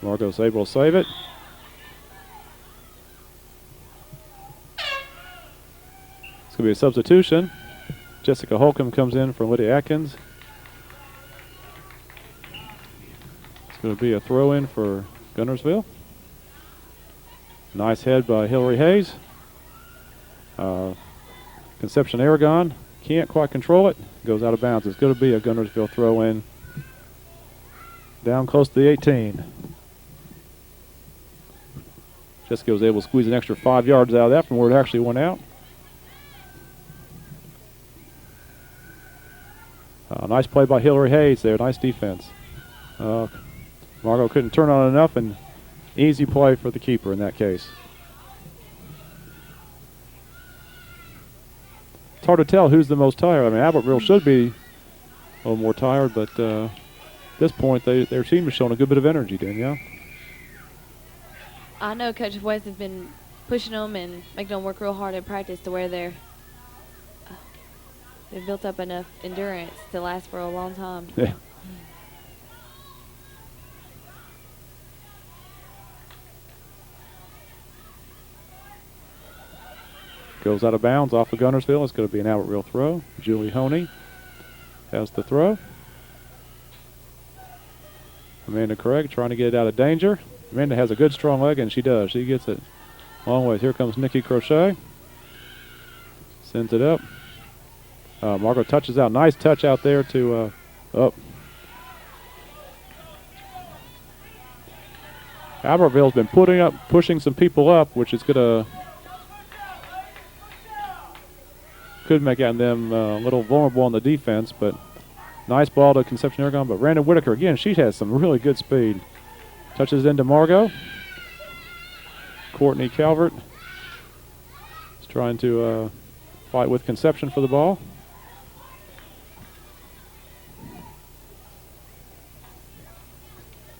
Margot's able to save it. It's going to be a substitution. Jessica Holcomb comes in for Lydia Atkins. It's going to be a throw-in for Guntersville. Nice head by Hillary Hayes. Conception Aragon can't quite control it. Goes out of bounds. It's going to be a Guntersville throw-in. Down close to the 18. Jessica was able to squeeze an extra 5 yards out of that from where it actually went out. Nice play by Hillary Hayes there. Nice defense. Margot couldn't turn on it enough, and easy play for the keeper in that case. It's hard to tell who's the most tired. I mean, Albertville should be a little more tired, but at this point, their team is showing a good bit of energy, Danielle. I know Coach West has been pushing them and making them work real hard in practice to where they've built up enough endurance to last for a long time. Yeah. Goes out of bounds off of Guntersville. It's going to be an Albertville throw. Julie Honey has the throw. Amanda Craig trying to get it out of danger. Amanda has a good strong leg, and she does. She gets it a long ways. Here comes Nikki Crochet. Sends it up. Margot touches out. Nice touch out there to up. Albertville's been pushing some people up, which is going to could make them a little vulnerable on the defense, but nice ball to Conception Aragon. But Randall Whitaker, again, she has some really good speed. Touches into Margot. Courtney Calvert is trying to fight with Conception for the ball.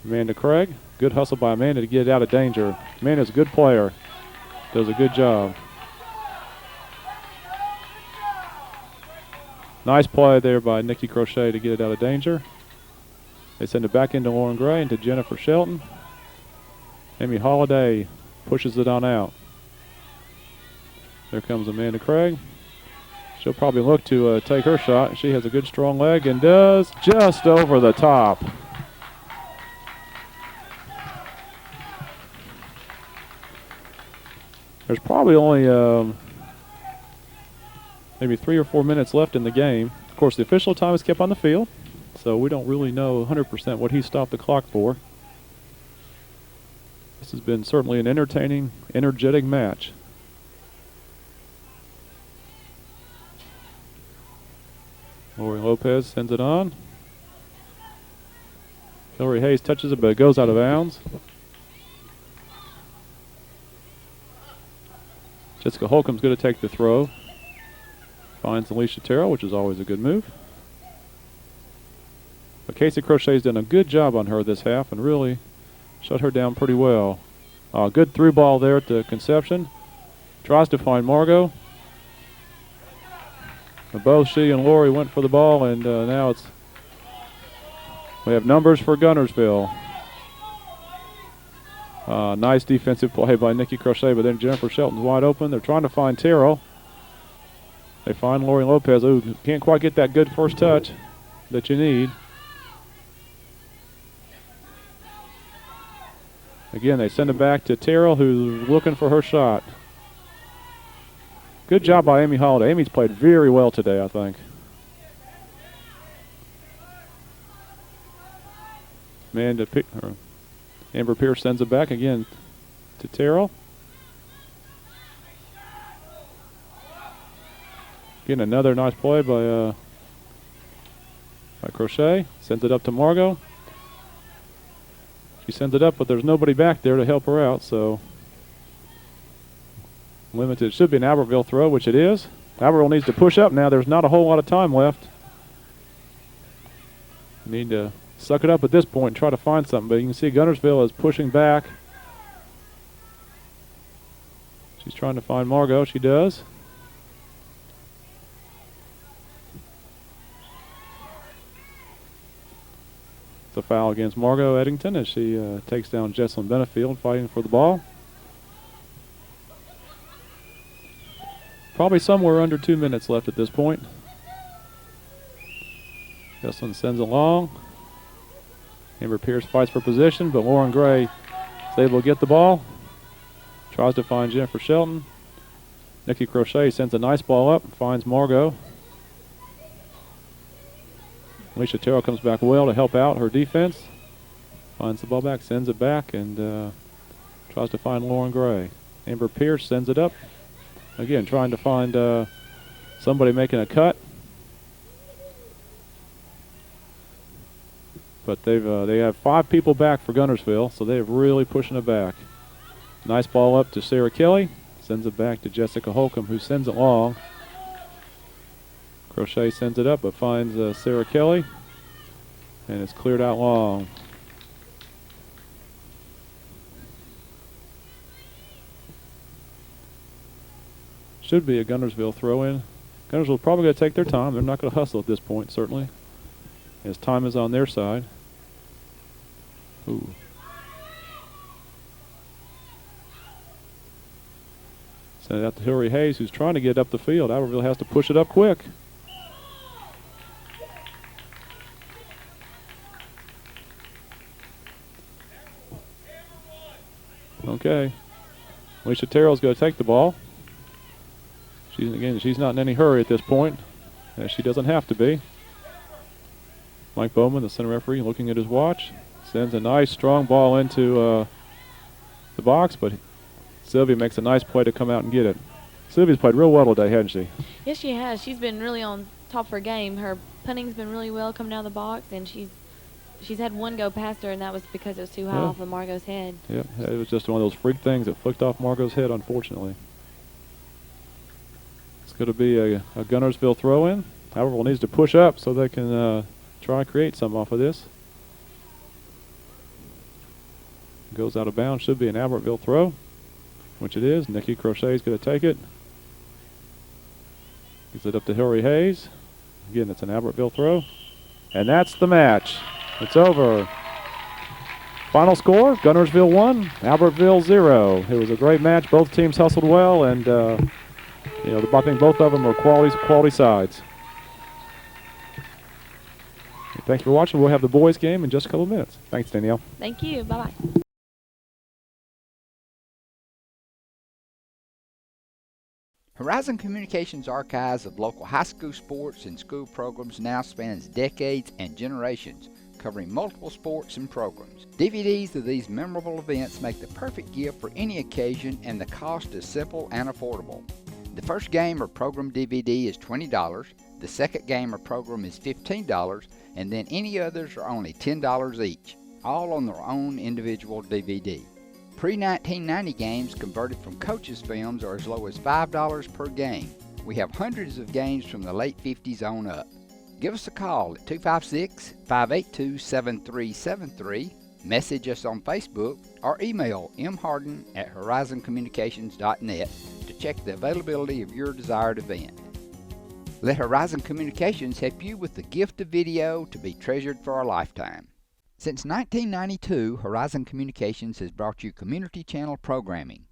Amanda Craig. Good hustle by Amanda to get it out of danger. Amanda's a good player. Does a good job. Nice play there by Nikki Crochet to get it out of danger. They send it back into Lauren Gray and to Jennifer Shelton. Amy Holliday pushes it on out. There comes Amanda Craig. She'll probably look to take her shot. She has a good strong leg and does just over the top. There's probably only maybe 3 or 4 minutes left in the game. Of course, the official time is kept on the field, so we don't really know 100% what he stopped the clock for. This has been certainly an entertaining, energetic match. Lori Lopez sends it on. Hillary Hayes touches it, but it goes out of bounds. Jessica Holcomb's going to take the throw. Finds Alicia Terrell, which is always a good move. But Casey Crochet's done a good job on her this half and really shut her down pretty well. Good through ball there to Conception. Tries to find Margot. But both she and Lori went for the ball, and now we have numbers for Guntersville. Nice defensive play by Nikki Crochet, but then Jennifer Shelton's wide open. They're trying to find Terrell. They find Lori Lopez, who can't quite get that good first touch that you need. Again, they send it back to Terrell, who's looking for her shot. Good job by Amy Holliday. Amy's played very well today, I think. Amber Pierce sends it back again to Terrell. Again, another nice play by By Crochet, sends it up to Margot. She sends it up, but there's nobody back there to help her out, so limited. It should be an Albertville throw, which it is. Albertville needs to push up now. There's not a whole lot of time left. Need to suck it up at this point and try to find something, but you can see Guntersville is pushing back. She's trying to find Margot. She does. It's a foul against Margot Eddington as she takes down Jesselyn Benefield fighting for the ball. Probably somewhere under 2 minutes left at this point. Jesselyn sends it long. Amber Pierce fights for position, but Lauren Gray is able to get the ball. Tries to find Jennifer Shelton. Nikki Crochet sends a nice ball up, finds Margot. Alicia Terrell comes back well to help out her defense. Finds the ball back, sends it back, and tries to find Lauren Gray. Amber Pierce sends it up. Again, trying to find somebody making a cut. But they have 5 people back for Guntersville, so they're really pushing it back. Nice ball up to Sarah Kelly. Sends it back to Jessica Holcomb, who sends it long. Crochet sends it up, but finds Sarah Kelly. And it's cleared out long. Should be a Guntersville throw-in. Guntersville probably going to take their time. They're not going to hustle at this point, certainly, as time is on their side. Ooh. Send it out to Hillary Hayes, who's trying to get up the field. Albertville has to push it up quick. Okay. Alicia Terrell's going to take the ball. She's not in any hurry at this point, as she doesn't have to be. Mike Bowman, the center referee, looking at his watch, sends a nice strong ball into the box, but Sylvia makes a nice play to come out and get it. Sylvia's played real well today, hasn't she? Yes, she has. She's been really on top of her game. Her punting's been really well coming out of the box, and she's had one go past her, and that was because it was too high off of Margot's head. Yep, it was just one of those freak things that flicked off Margot's head, unfortunately. It's going to be a Guntersville throw-in. Albertville needs to push up so they can try and create something off of this. Goes out of bounds. Should be an Albertville throw, which it is. Nikki Crochet is going to take it. Gives it up to Hillary Hayes. Again, it's an Albertville throw. And that's the match. It's over. Final score, Guntersville 1, Albertville 0. It was a great match. Both teams hustled well, and I think both of them are quality sides. Thanks for watching. We'll have the boys game in just a couple of minutes. Thanks, Danielle. Thank you. Bye-bye. Horizon Communications' archives of local high school sports and school programs now spans decades and generations, covering multiple sports and programs. DVDs of these memorable events make the perfect gift for any occasion, and the cost is simple and affordable. The first game or program DVD is $20, the second game or program is $15, and then any others are only $10 each, all on their own individual DVD. Pre-1990 games converted from coaches' films are as low as $5 per game. We have hundreds of games from the late 50s on up. Give us a call at 256-582-7373, message us on Facebook, or email mharden@horizoncommunications.net to check the availability of your desired event. Let Horizon Communications help you with the gift of video to be treasured for a lifetime. Since 1992, Horizon Communications has brought you community channel programming.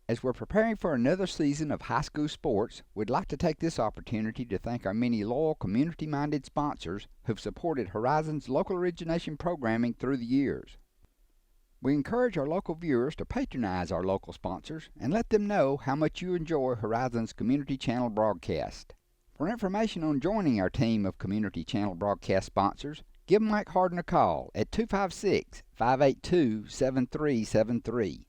As we're preparing for another season of high school sports, we'd like to take this opportunity to thank our many loyal community-minded sponsors who've supported Horizon's local origination programming through the years. We encourage our local viewers to patronize our local sponsors and let them know how much you enjoy Horizon's community channel broadcast. For information on joining our team of community channel broadcast sponsors, give Mike Harden a call at 256-582-7373.